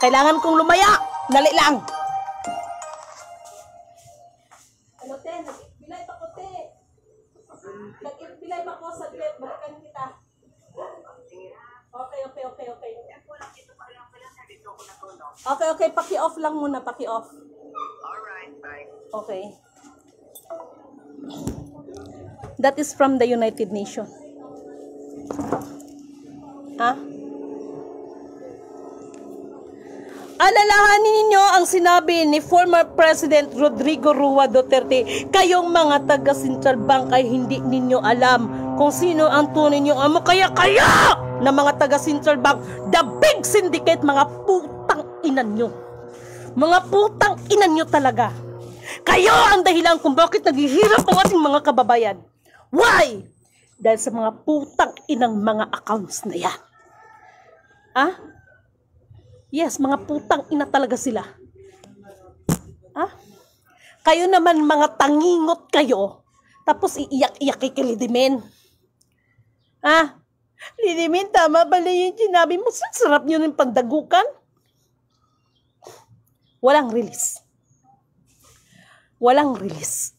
Kailangan kong lumaya. Dali lang. Ano te? Bilay pa ko te. Bilay pa ko saglit. Balikan kita. Okay. Okay, paki-off lang muna, paki-off. Alright, bye. Okay. That is from the United Nations. Ha? Alalahanin ninyo ang sinabi ni former President Rodrigo Roa Duterte, kayong mga taga Central Bank ay hindi ninyo alam kung sino ang tunay ninyong amo. Kaya na mga taga Central Bank, the big syndicate, mga putang inan nyo. Mga putang inan nyo talaga. Kayo ang dahilan kung bakit naghihirap ang ating mga kababayan. Why? Dahil sa mga putang inang mga accounts na yan. Ah? Yes, mga putang ina talaga sila. Ah? Kayo naman mga tangingot kayo, tapos iiyak-iyak kay Lidimen. Ah? Lidimen, tama ba yung sinabi mo? Sarap nyo ng pandagukan? Walang release. Walang release.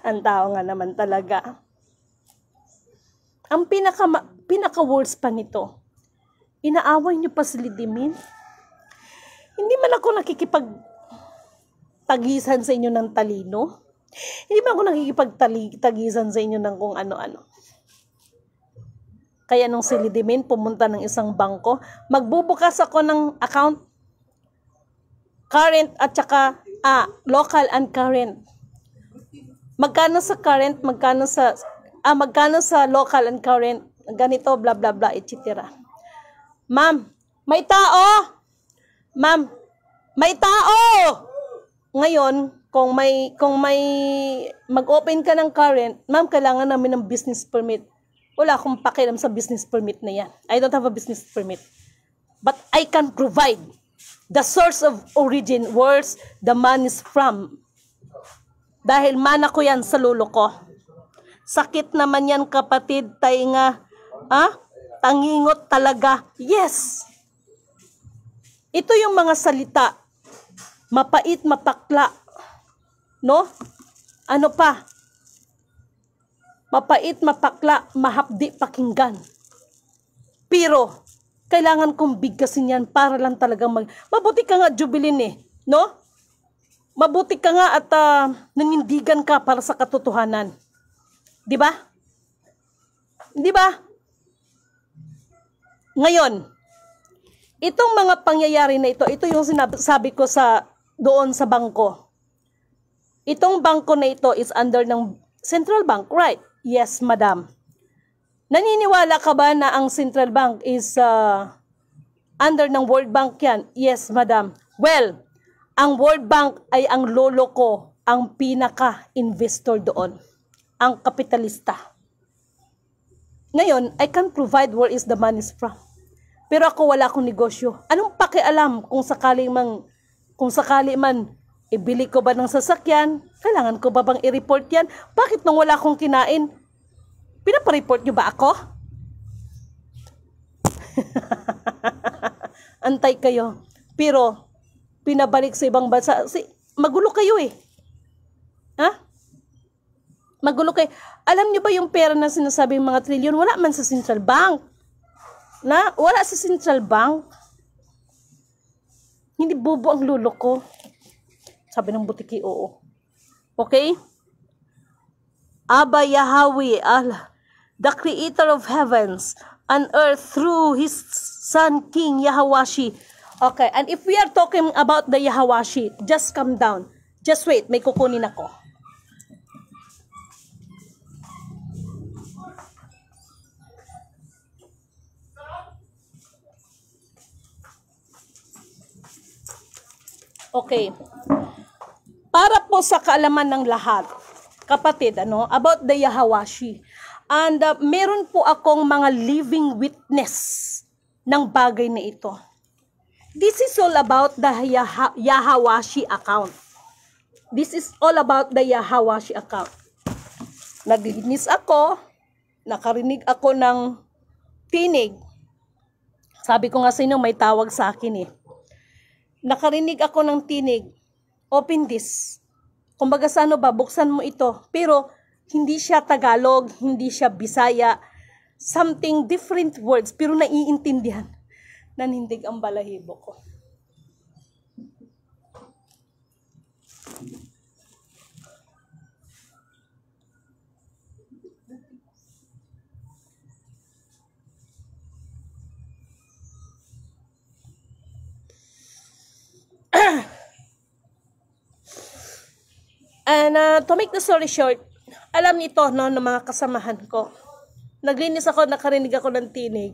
Ang tao nga naman talaga. Ang pinaka-worst pa nito, inaaway niyo pa si Lidimen. Hindi man ako nakikipagtagisan sa inyo ng talino. Hindi man ako nakikipagtagisan sa inyo ng kung ano-ano. Kaya nung si Lidimen pumunta ng isang bangko, magbubukas ako ng account, current at saka local and current. Magkano sa current, magkano sa local and current, ganito, bla bla bla, etc. Ma'am, may tao! Ma'am, may tao! Ngayon, kung may mag-open ka ng current, ma'am, kailangan namin ng business permit. Wala akong pakialam sa business permit na yan. I don't have a business permit. But I can provide the source of origin, where the money is from. Dahil mana ko yan sa lolo ko. Sakit naman yan, kapatid, tainga. Tangingot talaga. Yes! Ito yung mga salita. Mapait, mapakla. No? Ano pa? Mapait, mapakla, mahapdi pakinggan. Pero, kailangan kong bigkasin yan para lang talagang mabuti ka nga, Jubilin eh. No? Mabuti ka nga at nanindigan ka para sa katotohanan. Di ba? Di ba? Ngayon, itong mga pangyayari na ito yung sinabi ko doon sa bangko. Itong bangko na ito is under ng Central Bank, right? Yes, madam. Naniniwala ka ba na ang Central Bank is under ng World Bank yan? Yes, madam. Well, ang World Bank ay ang lolo ko, ang pinaka-investor doon. Ang kapitalista. Ngayon, I can provide where is the money from. Pero ako wala akong negosyo. Anong pakialam kung sakali man, ibili ko ba ng sasakyan? Kailangan ko ba bang i-report yan? Bakit nung wala akong kinain? Pinapareport nyo ba ako? Antay kayo. Pero, pinabalik sa ibang bansa. Magulo kayo eh. Magulo kayo. Alam nyo ba yung pera na sinasabing mga trilyon? Wala man sa Central Bank. Wala sa Central Bank. Hindi bobo ang lulo ko. Sabi ng butiki, oo. Okay? Abba Yahweh, Allah, the creator of heavens and earth through his son King Yahawashi. Okay, and if we are talking about the Yahawashi, just calm down. Just wait, may kukunin ako. Okay. Para po sa kaalaman ng lahat, kapatid, about the Yahawashi. And meron po akong mga living witness ng bagay na ito. This is all about the Yahawashi account. This is all about the Yahawashi account. Naglinis ako, nakarinig ako ng tinig. Sabi ko nga sa inyo, may tawag sa akin eh. Nakarinig ako ng tinig, open this. Kumbaga sa buksan mo ito. Pero, hindi siya Tagalog, hindi siya Bisaya. Something different words, pero naiintindihan. Nanindig ang balahibo ko. And to make the story short, alam nito ng mga kasamahan ko. Naglinis ako, nakarinig ako ng tinig.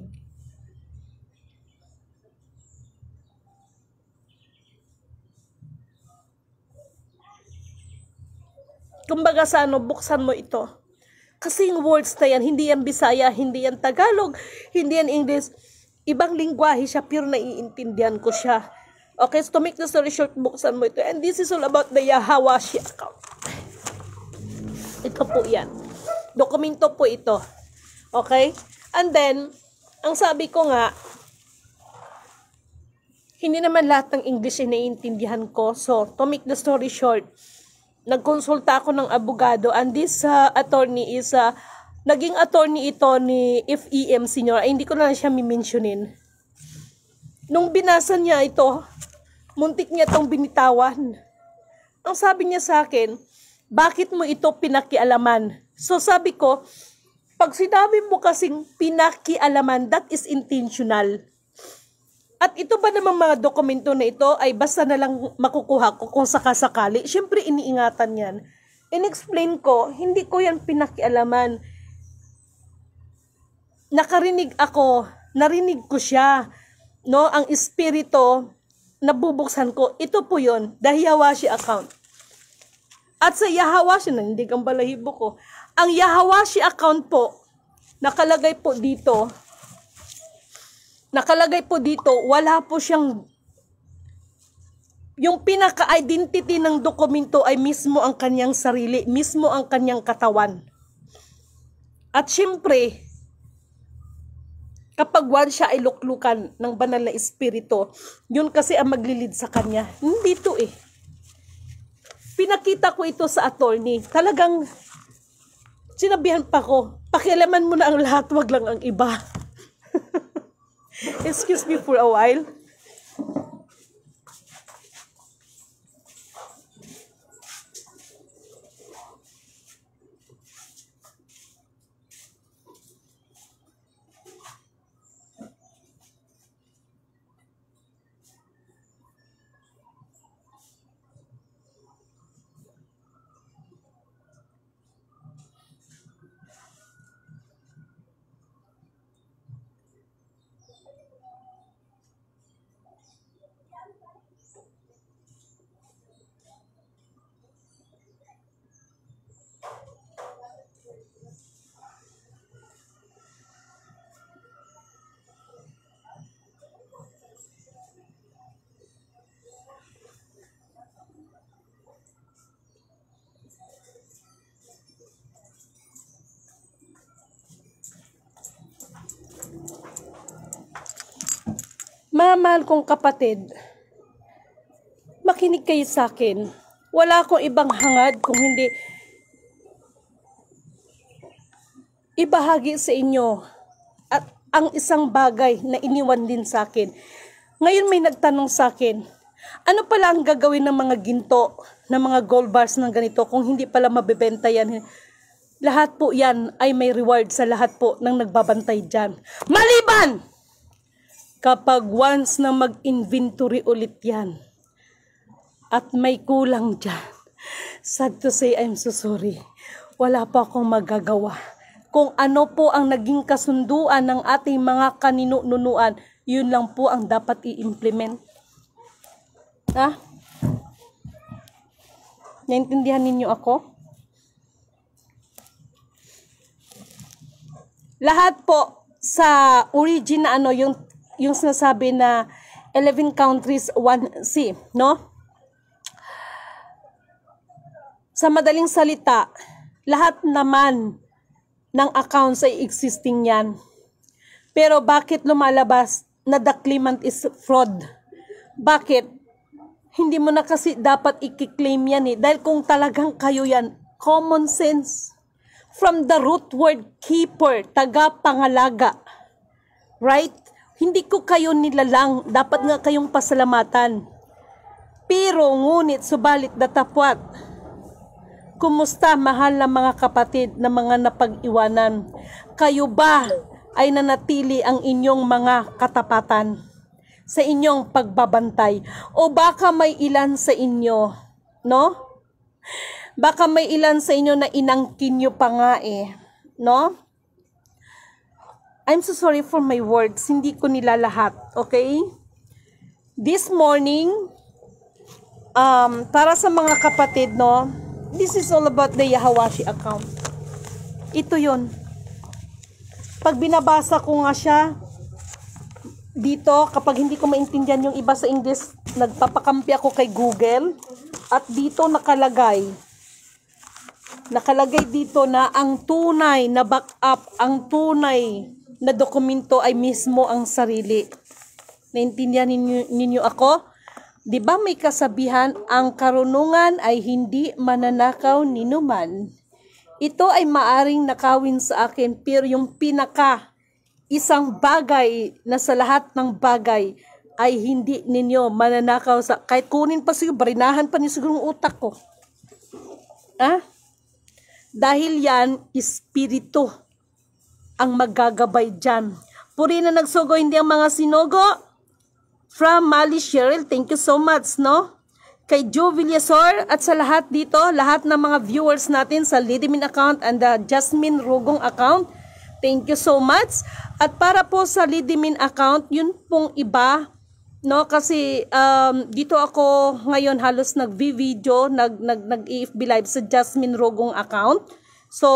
Kumbaga sa buksan mo ito. Kasi yung words na yan, hindi yan Bisaya, hindi yan Tagalog, hindi yan English. Ibang lingwahe siya, pero naiintindihan ko siya. Okay, so to make the story short, buksan mo ito. And this is all about the Yahawashi account. Ito po yan. Dokumento po ito. Okay? And then, ang sabi ko nga, hindi naman lahat ng English ay naiintindihan ko. So, to make the story short, nagkonsulta ako ng abogado. And this attorney is, naging attorney ito ni FEM Senior. Ay, hindi ko na siya mimensionin. Nung binasa niya ito, muntik niya itong binitawan. Ang sabi niya sa akin, bakit mo ito pinakialaman? So sabi ko, pag sinabi mo kasing pinakialaman, that is intentional. At ito ba namang mga dokumento na ito ay basta na lang makukuha ko kung sakasakali? Siyempre iniingatan yan. In-explain ko, hindi ko yan pinakialaman. Nakarinig ako, narinig ko siya. No, ang espiritu, nabubuksan ko, ito po yun, the Yahawashi account. At sa Yahawashi, hindi kang balahibo ko, ang Yahawashi account po, nakalagay po dito, wala po siyang, yung pinaka-identity ng dokumento ay mismo ang kanyang sarili, mismo ang kanyang katawan. At syempre, kapag once siya ay luklukan ng banal na espiritu, yun kasi ang maglilid sa kanya. Hindi to eh. Pinakita ko ito sa attorney. Talagang sinabihan pa ko, pakialaman mo na ang lahat, wag lang ang iba. Excuse me for a while. Mahal kong kapatid, makinig kayo sa akin. Wala akong ibang hangad kung hindi ibahagi sa inyo at ang isang bagay na iniwan din sa akin. Ngayon may nagtanong sa akin, ano pala ang gagawin ng mga ginto, ng mga gold bars ng ganito kung hindi pala mabebenta yan? Lahat po yan ay may reward sa lahat po ng nagbabantay dyan. Maliban! Kapag once na mag-inventory ulit yan at may kulang dyan, sad to say, I'm so sorry. Wala pa akong magagawa. Kung ano po ang naging kasunduan ng ating mga kaninunuan, yun lang po ang dapat i-implement. Ha? Naintindihan ninyo ako? Lahat po sa origin na yung sinasabi na 11 countries, 1C, no? Sa madaling salita, lahat naman ng accounts ay existing yan. Pero bakit lumalabas na the claimant is fraud? Bakit? Hindi mo na kasi dapat i-claim yan eh. Dahil kung talagang kayo yan, common sense. From the root word keeper, taga-pangalaga. Right? Hindi ko kayo nilalang, dapat nga kayong pasalamatan. Pero ngunit subalit datapwat. Kumusta mahal na mga kapatid na mga napag-iwanan? Kayo ba ay nanatili ang inyong mga katapatan sa inyong pagbabantay? O baka may ilan sa inyo, no? Baka may ilan sa inyo na inangkin nyo pa nga eh, no? I'm so sorry for my words. Hindi ko nila lahat. Okay? This morning, para sa mga kapatid, no? This is all about the Yahawashi account. Ito yun. Pag binabasa ko nga siya, dito, kapag hindi ko maintindihan yung iba sa English, nagpapakampi ako kay Google. At dito nakalagay dito na ang tunay na backup, ang tunay na dokumento ay mismo ang sarili. Naintindihan ninyo ako? Di ba may kasabihan, ang karunungan ay hindi mananakaw ninuman. Ito ay maaring nakawin sa akin, pero yung isang bagay na sa lahat ng bagay ay hindi ninyo mananakaw sa, kahit kunin pa siguro, barinahan pa niyo siguro yung utak ko. Dahil yan, espiritu ang magagabay dyan. Puri na nagsugo, hindi ang mga sinugo. From Mali Cheryl, thank you so much, no? Kay Joe Villasor at sa lahat dito, lahat ng mga viewers natin sa Lidimin account and the Jasmine Rugong account, thank you so much. At para po sa Lidimin account, yun pong iba, no? Kasi dito ako ngayon halos nag-video, nag-EFB live sa Jasmine Rugong account. So,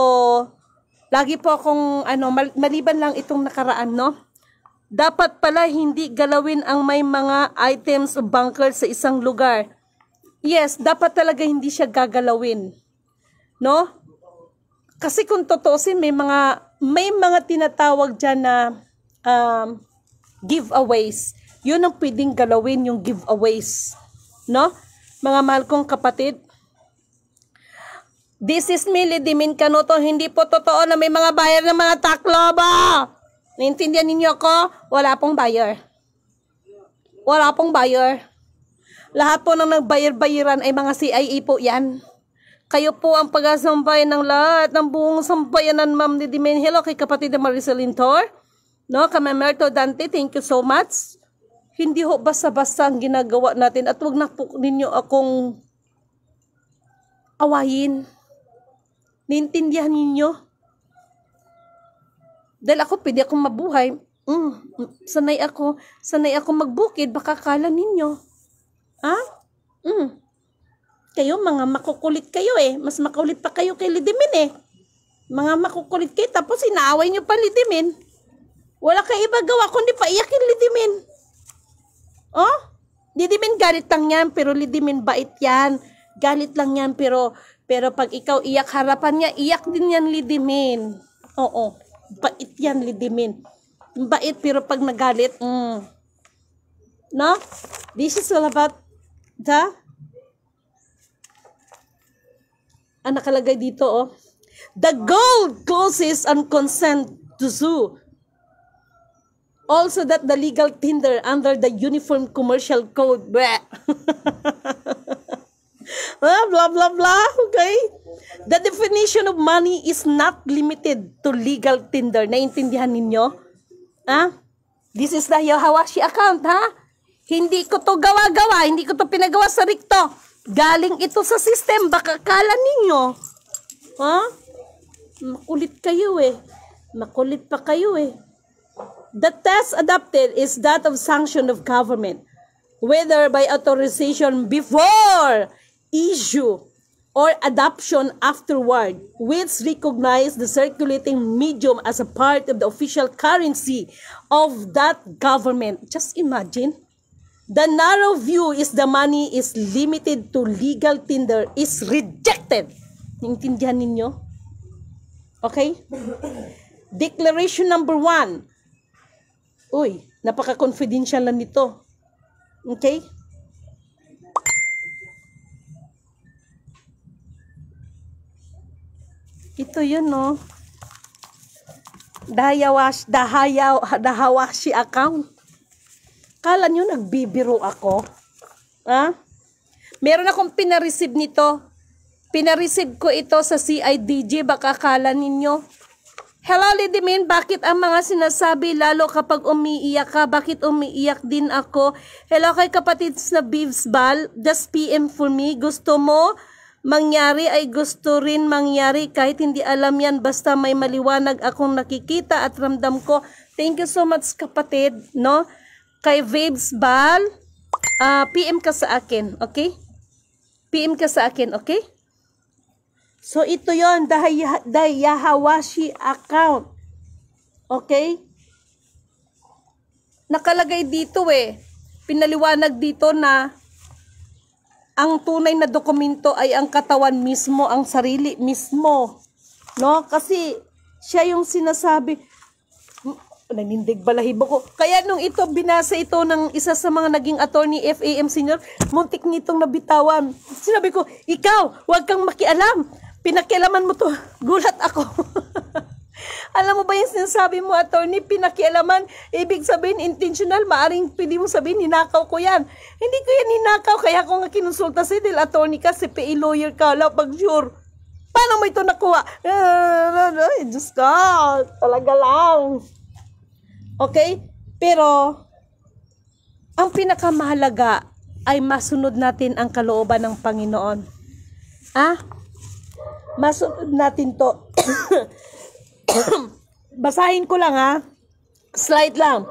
lagi po akong, maliban lang itong nakaraan, no? Dapat pala hindi galawin ang may mga items o bunker sa isang lugar. Yes, dapat talaga hindi siya gagalawin. No? Kasi kung tutusin, may mga may mga tinatawag dyan na giveaways. Yun ang pwedeng galawin, yung giveaways. No? Mga mahal kong kapatid, this is me, Lidimin Canuto. Hindi po totoo na may mga buyer ng mga Tacloba. Naintindihan ninyo ko? Wala pong buyer. Wala pong buyer. Lahat po ng nagbayar-bayaran ay mga CIA po yan. Kayo po ang pag-asampayan ng lahat ng buong sampayanan, Ma'am Lidimin. Hello kay kapatid na Maricel Lintor. No, Kamamerto Dante, thank you so much. Hindi ho basta-basta ang ginagawa natin at wag na po ninyo akong awayin. Naintindihan ninyo? Dahil ako, pwede akong mabuhay. Sanay ako magbukid, baka kala ninyo. Ha? Kayo, mga makukulit kayo eh. Mas makulit pa kayo kay Lidimin eh. Mga makukulit kayo, tapos inaaway nyo pa Lidimin. Wala kayo iba gawa, kundi paiyakin Lidimin. Oh? Lidimin galit lang yan, pero Lidimin bait yan. Galit lang yan, pero pag ikaw iyak harapan niya, iyak din yan Lidimin. Oo. Bait yan, Lidimin. Bait, pero pag nagalit, no? This is all about the nakalagay dito, oh. The gold closes on consent to sue. Also that the legal tender under the Uniform Commercial Code. Blah, blah, blah, blah. Okay? The definition of money is not limited to legal tender. Naintindihan ninyo? Ha? This is the Yahawashi account, ha? Hindi ko to gawa-gawa. Hindi ko to pinagawa sa rikto. Galing ito sa system. Baka kala ninyo. Ha? Makulit kayo eh. Makulit pa kayo eh. The test adopted is that of sanction of government, whether by authorization before issue or adoption afterward, which recognize the circulating medium as a part of the official currency of that government. Just imagine. The narrow view is the money is limited to legal tender is rejected. Naintindihan ninyo? Okay? Declaration number 1. Uy, napaka-confidential lang nito. Okay? Ito yun, no? Dahawashi account. Kala nyo nagbibiro ako? Ha? Meron akong pinareceive nito. Pinareceive ko ito sa CIDG. Baka kala ninyo. Hello, Lidimin. Bakit ang mga sinasabi lalo kapag umiiyak ka? Bakit umiiyak din ako? Hello kay kapatid na Bivs Bal. Just PM for me. Gusto mo mangyari ay gusto rin mangyari kahit hindi alam yan. Basta may maliwanag akong nakikita at ramdam ko. Thank you so much kapatid. No? Kay Bivs Bal, PM ka sa akin. Okay? PM ka sa akin. Okay? So, ito yon the Yahawashi account. Okay? Nakalagay dito eh. Pinaliwanag dito na ang tunay na dokumento ay ang katawan mismo, ang sarili mismo. No? Kasi siya yung sinasabi, nanindig balahibo ko. Kaya nung ito, binasa ito ng isa sa mga naging attorney FAM senior, muntik nitong nabitawan. Sinabi ko, ikaw, huwag kang makialam. Pinakialaman mo to. Gulat ako. Alam mo ba yung sinasabi mo, attorney, pinakialaman? Ibig sabihin, intentional. Maaring pwede mo sabihin, ninakaw ko yan. Hindi ko yan ninakaw. Kaya ako nga kinonsulta si Del, attorney ka, CPA lawyer ka, pag sure. Paano mo ito nakuha? Diyos ka, talaga lang. Okay? Pero, ang pinakamahalaga ay masunod natin ang kalooban ng Panginoon. Masunod natin to. Basahin ko lang slide lang.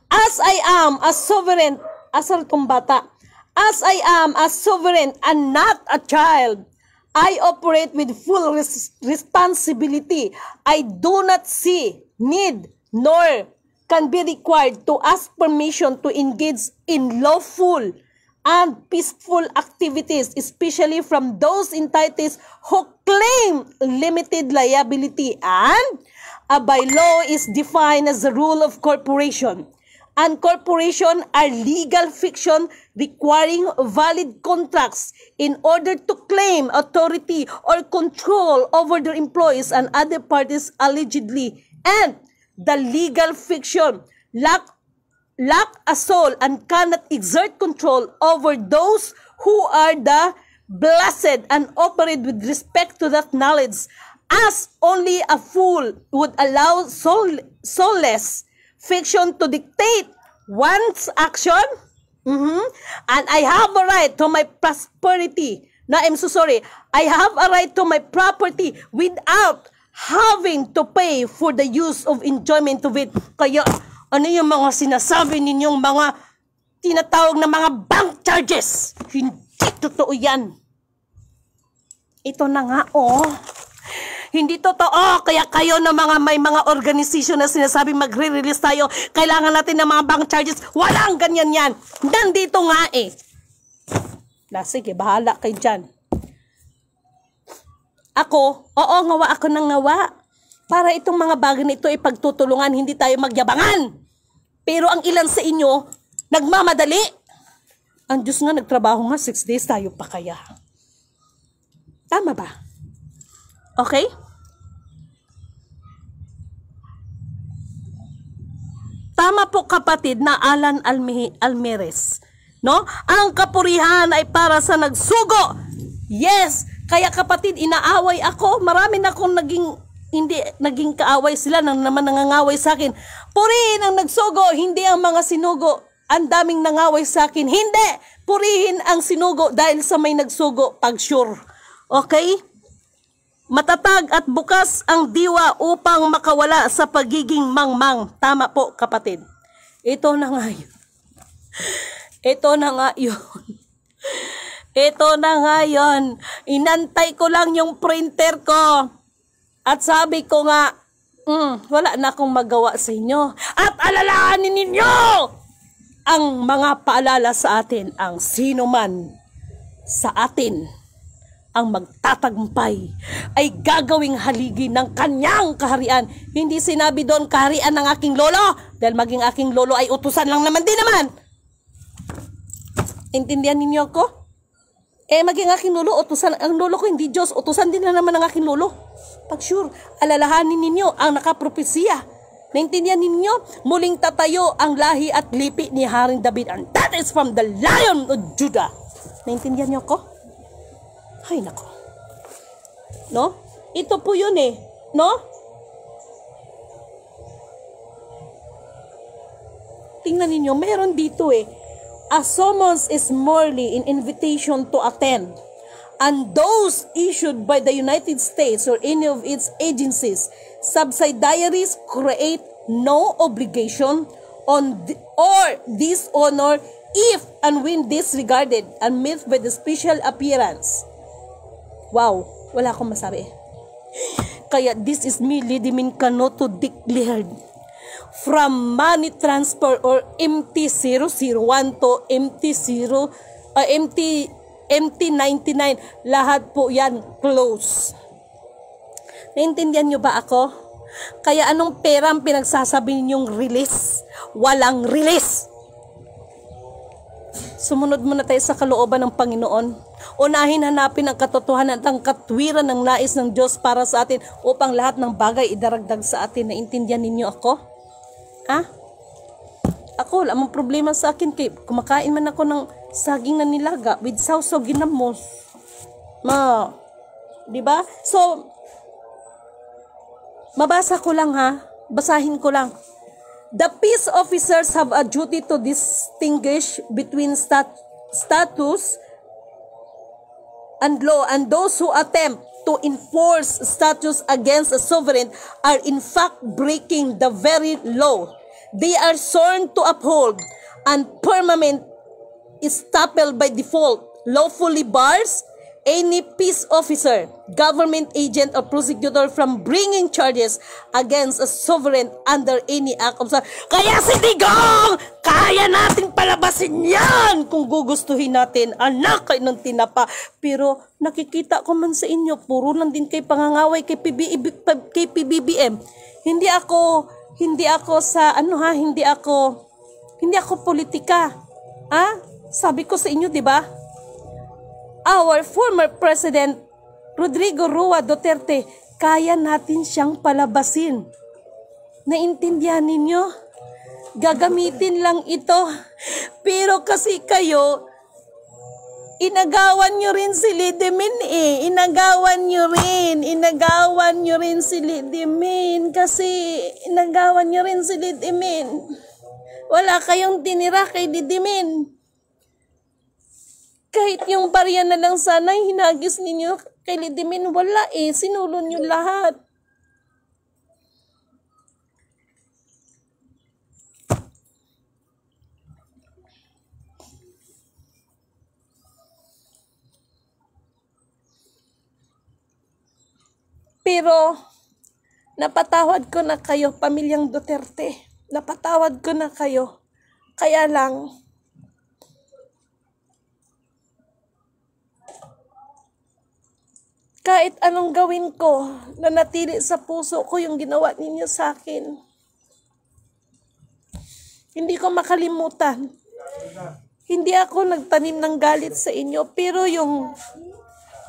As I am a sovereign, asal tong bata. As I am a sovereign and not a child, I operate with full responsibility. I do not see, need, nor can be required to ask permission to engage in lawful and peaceful activities, especially from those entities who claim limited liability, and a bylaw is defined as the rule of corporation. And corporation are legal fiction requiring valid contracts in order to claim authority or control over their employees and other parties allegedly. And the legal fiction lack a soul and cannot exert control over those who are the blessed and operate with respect to that knowledge, as only a fool would allow soulless fiction to dictate one's action. And I have a right to my prosperity. No, I'm so sorry. I have a right to my property without having to pay for the use of enjoyment of it. Kaya, ano yung mga sinasabi ninyong mga tinatawag na mga bank charges? Hindi totoo yan. Ito na nga, oh. Hindi totoo, kaya kayo na may mga organisasyon na sinasabi magre-release tayo, kailangan natin ng mga bank charges. Walang ganyan yan. Nandito nga eh. Sige, bahala kayo dyan. Ako, ngawa ako ng ngawa. Para itong mga bagay na ito ay pagtutulungan, hindi tayo magyabangan. Pero ang ilan sa inyo, nagmamadali. Ang Diyos nga, nagtrabaho nga 6 days, tayo pa kaya. Tama ba? Okay? Tama po kapatid na Alan Almeres. No? Ang kapurihan ay para sa nagsugo. Yes, kaya kapatid, inaaway ako. Marami na akong naging kaaway sila nang naman nangangaway sa akin. Purihin ang nagsugo, hindi ang mga sinugo. Ang daming nangaway sa akin. Hindi! Purihin ang sinugo dahil sa may nagsugo pag sure. Okay? Matatag at bukas ang diwa upang makawala sa pagiging mangmang. Tama po, kapatid. Ito na nga yun. Ito na nga yun. Ito na nga yun. Inantay ko lang yung printer ko. At sabi ko nga, wala na akong magawa sa inyo. At alalahanin ninyo ang mga paalala sa atin, ang sino man sa atin ang magtatagumpay ay gagawing haligi ng kanyang kaharian. Hindi sinabi doon kaharian ng aking lolo, dahil maging aking lolo ay utusan lang naman din naman. Intindihan ninyo ko? Maging aking lolo, utusan. Ang lolo ko hindi Diyos, utusan din na naman ng aking lolo. Pag sure, alalahanin ninyo ang nakapropesiya. Naintindihan ninyo? Muling tatayo ang lahi at lipi ni Haring David, and that is from the Lion of Judah. Naintindihan nyo ko? Ay, nako. No? Ito po yun eh. No? Tingnan ninyo, meron dito eh. A summons is merely an invitation to attend. And those issued by the United States or any of its agencies, subsidiaries create no obligation on or dishonor if and when disregarded and met by the special appearance. Wow, wala akong masabi. Kaya this is merely the Minkanoto declared from money transfer or MT-001 to MT-99. Lahat po yan close. Naintindihan nyo ba ako? Kaya anong pera ang pinagsasabi ninyong release? Walang release. Sumunod muna tayo sa kalooban ng Panginoon. Unahin hanapin ang katotohanan at ang katwiran ng nais ng Diyos para sa atin upang lahat ng bagay idaragdag sa atin. Naintindihan ninyo ako? Ha? Ako, wala mong problema sa akin. Kay kumakain man ako ng saging na nilaga with sausaw ginamos. Diba? So, mabasa ko lang ha. Basahin ko lang. The peace officers have a duty to distinguish between status and law, and those who attempt to enforce status against a sovereign are in fact breaking the very law they are sworn to uphold, and permanent estoppel by default lawfully bars any peace officer, government agent, or prosecutor from bringing charges against a sovereign under any act of... Kaya si Digong, kaya natin palabasin yan kung gugustuhin natin, anak kayo ng tinapa. Pero nakikita ko man sa inyo, puro lang din kay pangangaway kay PBBM. Hindi ako politika. Sabi ko sa inyo, di ba? Our former President Rodrigo Roa Duterte, kaya natin siyang palabasin. Naintindihan ninyo? Gagamitin lang ito. Pero kasi kayo, inagawan nyo rin si Lidimin Inagawan nyo rin si Lidimin. Kasi inagawan nyo rin si Lidimin. Wala kayong tinira kay Lidimin. Kahit yung barya na lang sana hinagis ninyo kay Lidimin, wala sinulo nyo lahat. Pero napatawad ko na kayo, pamilyang Duterte. Napatawad ko na kayo. Kaya lang, kahit anong gawin ko, nanatili sa puso ko yung ginawa ninyo sa akin. Hindi ko makalimutan. Hindi ako nagtanim ng galit sa inyo, pero yung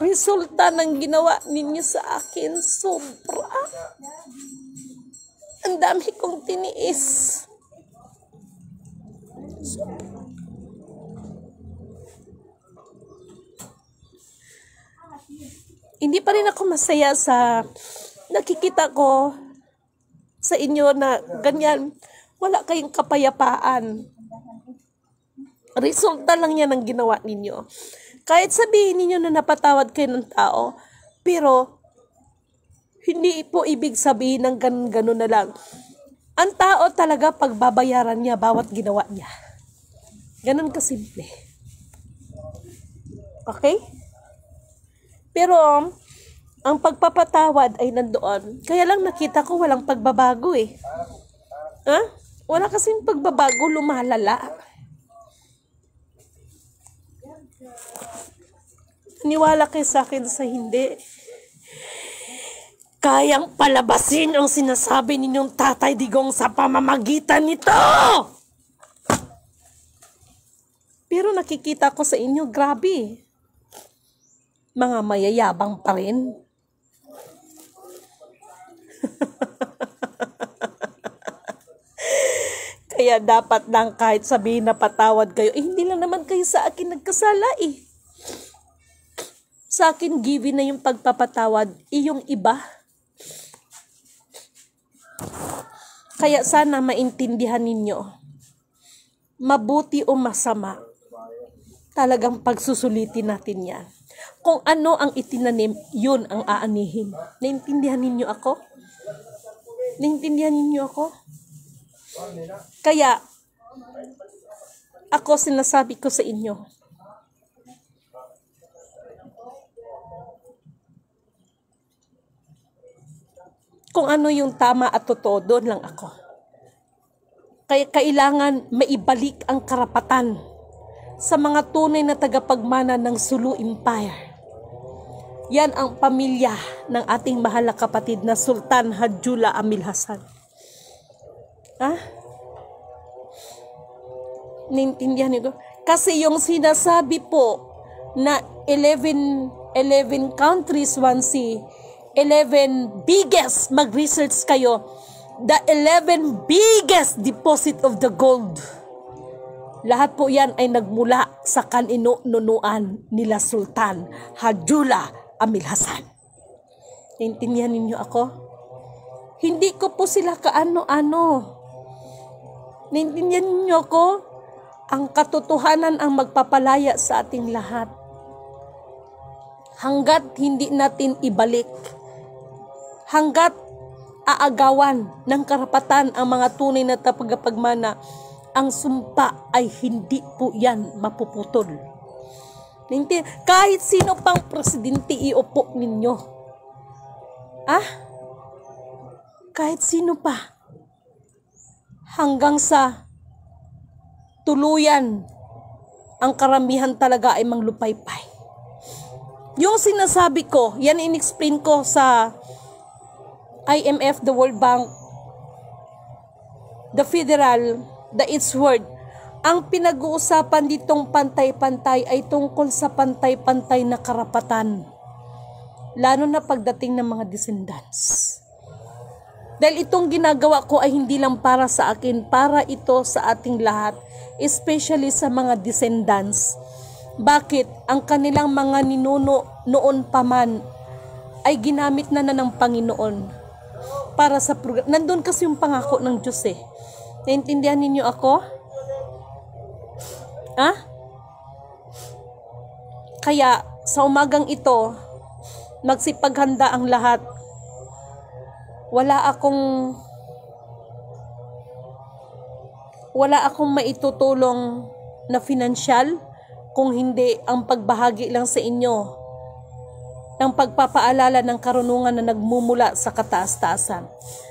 resulta ng ginawa ninyo sa akin, sobra. Ang dami kong tiniis. Hindi pa rin ako masaya sa nakikita ko sa inyo na ganyan, wala kayong kapayapaan. Resulta lang yan ang ginawa ninyo. Kahit sabihin ninyo na napatawad kayo ng tao, pero hindi po ibig sabihin ng ganun na lang. Ang tao talaga pagbabayaran niya bawat ginawa niya. Ganun kasimple. Okay? Pero ang pagpapatawad ay nandoon. Kaya lang nakita ko walang pagbabago Wala kasing pagbabago, lumalala. Niwala kayo sa akin sa hindi. Kayang palabasin ang sinasabi ninyong Tatay Digong sa pamamagitan nito. Pero nakikita ko sa inyo, grabe. Mga mayayabang pa rin. Kaya dapat lang kahit sabihin na patawad kayo, hindi lang naman kayo sa akin nagkasala Sa akin, given na yung pagpapatawad, yung iba. Kaya sana maintindihan ninyo, mabuti o masama, talagang pagsusulitin natin yan. Kung ano ang itinanim, yun ang aanihin. Naintindihan ninyo ako? Naintindihan ninyo ako? Kaya, ako sinasabi ko sa inyo, kung ano yung tama at totoo, doon lang ako. Kaya kailangan maibalik ang karapatan sa mga tunay na tagapagmana ng Sulu Empire. Yan ang pamilya ng ating mahal na kapatid na Sultan Hadjula Amil Hasan. Naintindihan niyo? Kasi yung sinasabi po na 11 countries, 11 biggest, mag-research kayo, the 11 biggest deposit of the gold. Lahat po yan ay nagmula sa kaninunuan nila Sultan Hadjula Amil Hasan. Naintindihan ninyo ako? Hindi ko po sila kaano-ano. Naintindihan ninyo ako? Ang katotohanan ang magpapalaya sa ating lahat. Hanggat hindi natin ibalik, hanggat aagawan ng karapatan ang mga tunay na tagapagmana, ang sumpa ay hindi po yan mapuputol. Kahit sino pang presidente iupo ninyo. Kahit sino pa. Hanggang sa tuluyan, ang karamihan talaga ay manglupaypay. Yung sinasabi ko, yan in-explain ko sa IMF, the World Bank, the Federal, the It's Word. Ang pinag-uusapan ditong pantay-pantay ay tungkol sa pantay-pantay na karapatan. Lalo na pagdating ng mga descendants. Dahil itong ginagawa ko ay hindi lang para sa akin, para ito sa ating lahat, especially sa mga descendants. Bakit? Ang kanilang mga ninuno noon pa man ay ginamit na ng Panginoon para sa program. Nandun kasi yung pangako ng Diyos eh. Naintindihan ninyo ako? Kaya sa umagang ito, magsipaghanda ang lahat. Wala akong maitutulong na financial kung hindi ang pagbahagi lang sa inyo ng pagpapaalala ng karunungan na nagmumula sa kataas-taasan.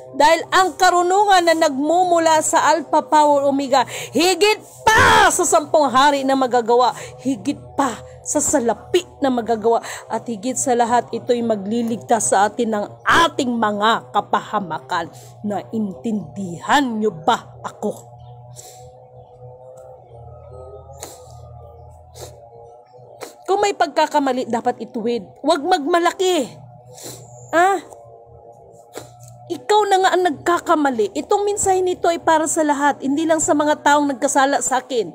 Dahil ang karunungan na nagmumula sa Alpha Power Omega, higit pa sa 10 hari na magagawa, higit pa sa salapi na magagawa, at higit sa lahat, ito'y magliligtas sa atin ng ating mga kapahamakan. Naintindihan nyo ba ako? Kung may pagkakamali, dapat ituwid. Huwag magmalaki. Ikaw na nga ang nagkakamali. Itong mensahe nito ay para sa lahat, hindi lang sa mga taong nagkasala sa akin.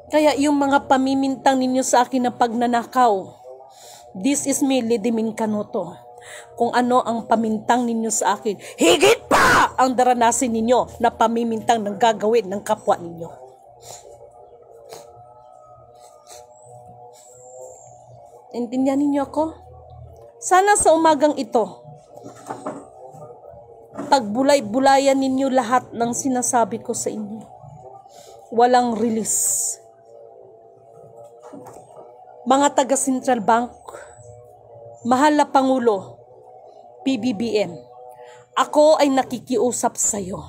Kaya yung mga pamimintang ninyo sa akin na pagnanakaw, this is me, Lidimin Canoto. Kung ano ang pamintang ninyo sa akin, higit pa ang daranasin ninyo na pamimintang ng gagawin ng kapwa ninyo. Intindihan ninyo ako? Sana sa umagang ito, pagbulay-bulayan ninyo lahat ng sinasabi ko sa inyo. Walang release. Mga taga Central Bank, mahal na Pangulo, PBBM, ako ay nakikiusap sa iyo.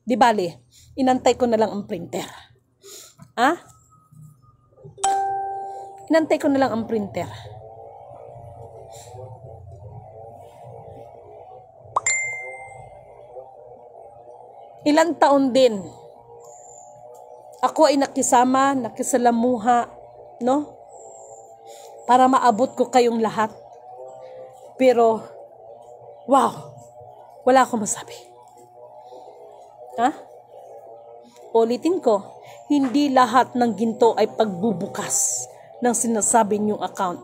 Di bale, inantay ko na lang ang printer. Inantay ko na lang ang printer. Ilang taon din ako ay nakisalamuha, no? Para maabot ko kayong lahat. Pero, wow, wala akong masabi. Ulitin ko, hindi lahat ng ginto ay pagbubukas ng sinasabi niyong account.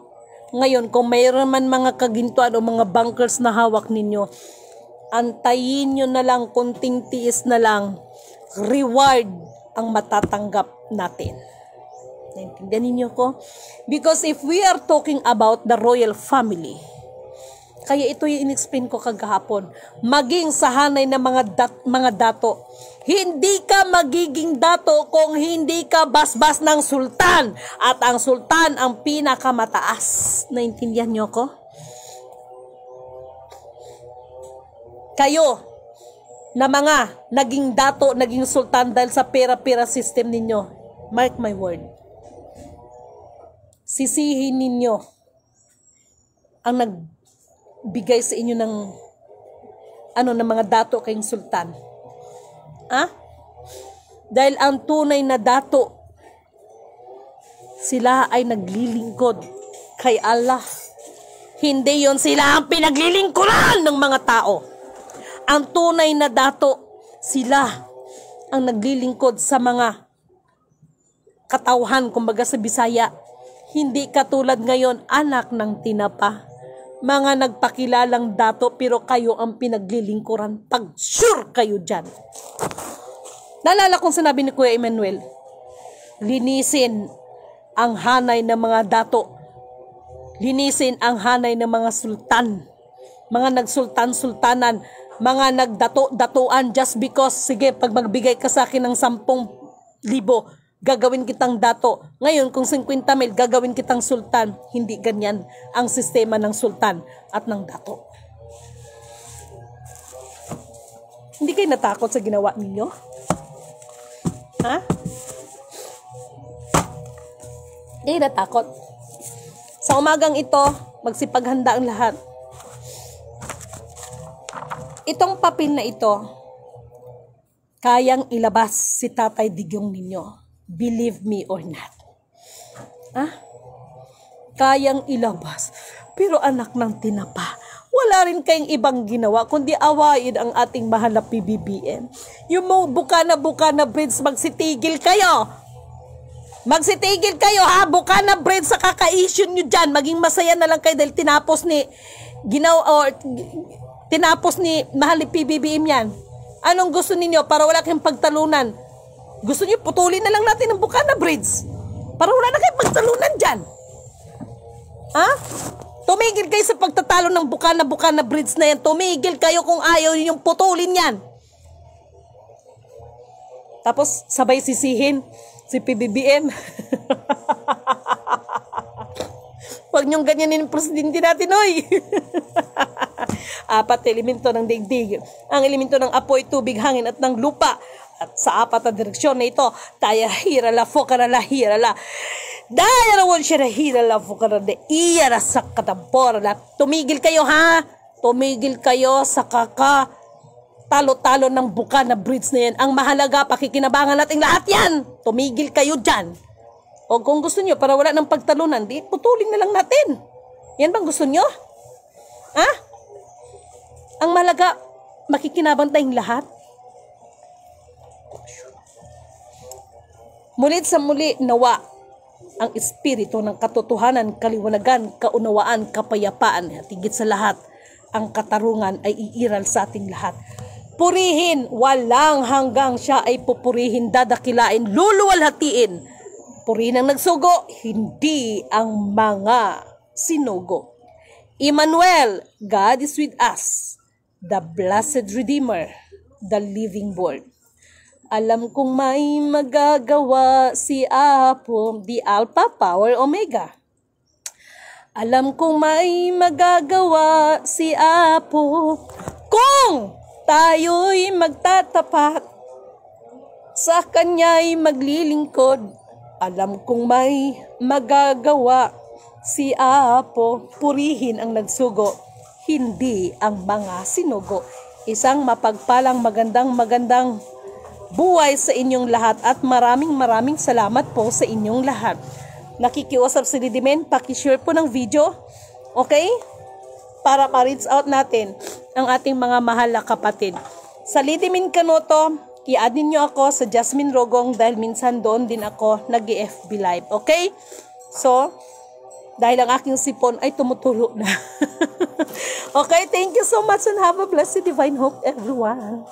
Ngayon, kung mayroon man mga kagintuan o mga bankers na hawak ninyo, antayin nyo na lang, kunting tiis na lang, reward ang matatanggap natin. Naintindihan ninyo ko? Because if we are talking about the royal family, kaya ito yung in-explain ko kagahapon, maging sa hanay ng mga dato, hindi ka magiging dato kung hindi ka basbas ng sultan. At ang sultan ang pinakamataas. Naintindihan nyo ko? Kayo, na mga naging dato, naging sultan dahil sa pera-pera system ninyo, mark my word, sisihin ninyo ang nagbigay sa inyo ng ng mga dato kayong sultan. Dahil ang tunay na dato, sila ay naglilingkod kay Allah. Hindi yon sila ang pinaglilingkuran ng mga tao. Ang tunay na dato, sila ang naglilingkod sa mga katauhan, kumbaga sa Bisaya. Hindi katulad ngayon, anak ng tinapa. Mga nagpakilalang dato, pero kayo ang pinaglilingkuran. Pag-sure kayo dyan. Naalala kong sinabi ni Kuya Emmanuel, linisin ang hanay ng mga dato. Linisin ang hanay ng mga sultan. Mga nagsultan-sultanan mga nagdato-datuan just because, sige, pag magbigay ka sa akin ng 10,000, gagawin kitang dato. Ngayon, kung 50,000, gagawin kitang sultan. Hindi ganyan ang sistema ng sultan at ng dato. Hindi kayo natakot sa ginawa ninyo? Ha? Hindi kayo natakot? Sa umagang ito, magsipaghanda ang lahat. Itong papel na ito, kayang ilabas si Tatay Digong ninyo. Believe me or not. Kayang ilabas. Pero anak ng tinapa, wala rin kayong ibang ginawa kundi awayin ang ating mahal na PBBM. Yung mga Bukana Bridge, magsitigil kayo. Magsitigil kayo ha, Bukana Bridge sa kaka-issue nyo dyan. Maging masaya na lang kayo dahil tinapos ni mahal ni PBBM yan. Anong gusto ninyo para wala kayong pagtalunan? Gusto niyo putulin na lang natin ang Bukana Bridge para wala na kayong pagtalunan dyan. Tumigil kayo sa pagtatalo ng Bukana Bridge na yan. Tumigil kayo kung ayaw niyo putulin yan. Tapos sabay sisihin si PBBM. Huwag niyong ganyanin ang presidente natin, oy. 4 elemento ng daigdig. Ang elemento ng apoy, tubig, hangin at ng lupa. At sa 4 na direksyon na ito, tayo hirala, fukarala, hirala. Dahil naman siya na hirala, fukarala, iyara sa katampora. Tumigil kayo ha? Tumigil kayo sa talo-talo ng Bukana Bridge na yan. Ang mahalaga, pakikinabangan natin lahat yan. Tumigil kayo dyan. O kung gusto nyo, para wala ng pagtalunan, di putulin na lang natin. Yan bang gusto nyo? Ang mahalaga, makikinabang tayong lahat. Mulit sa muli, nawa ang espiritu ng katotohanan, kaliwanagan, kaunawaan, kapayapaan, at higit sa lahat, ang katarungan ay iiral sa ating lahat. Purihin, walang hanggang siya ay pupurihin, dadakilain, luluwalhatiin. Purihin ang nagsugo, hindi ang mga sinugo. Emmanuel, God is with us, the blessed Redeemer, the living Word. Alam kong may magagawa si Apo, the Alpha Power Omega. Alam kong may magagawa si Apo kung tayo'y magtatapat, sa Kanya'y maglilingkod. Alam kong may magagawa si Apo, purihin ang nagsugo, hindi ang mga sinugo. Isang mapagpalang magandang buhay sa inyong lahat at maraming salamat po sa inyong lahat. Nakikiusap si Lidimen, pakishare po ng video, okay? Para ma-reach out natin ang ating mga mahal na kapatid. Sa Lidimen Kanoto, i-add niyo ako sa Jasmine Rogong dahil minsan doon din ako nag-FB live, okay? So, dahil ang aking sipon ay tumutulo na. Okay, thank you so much and have a blessed divine hope everyone.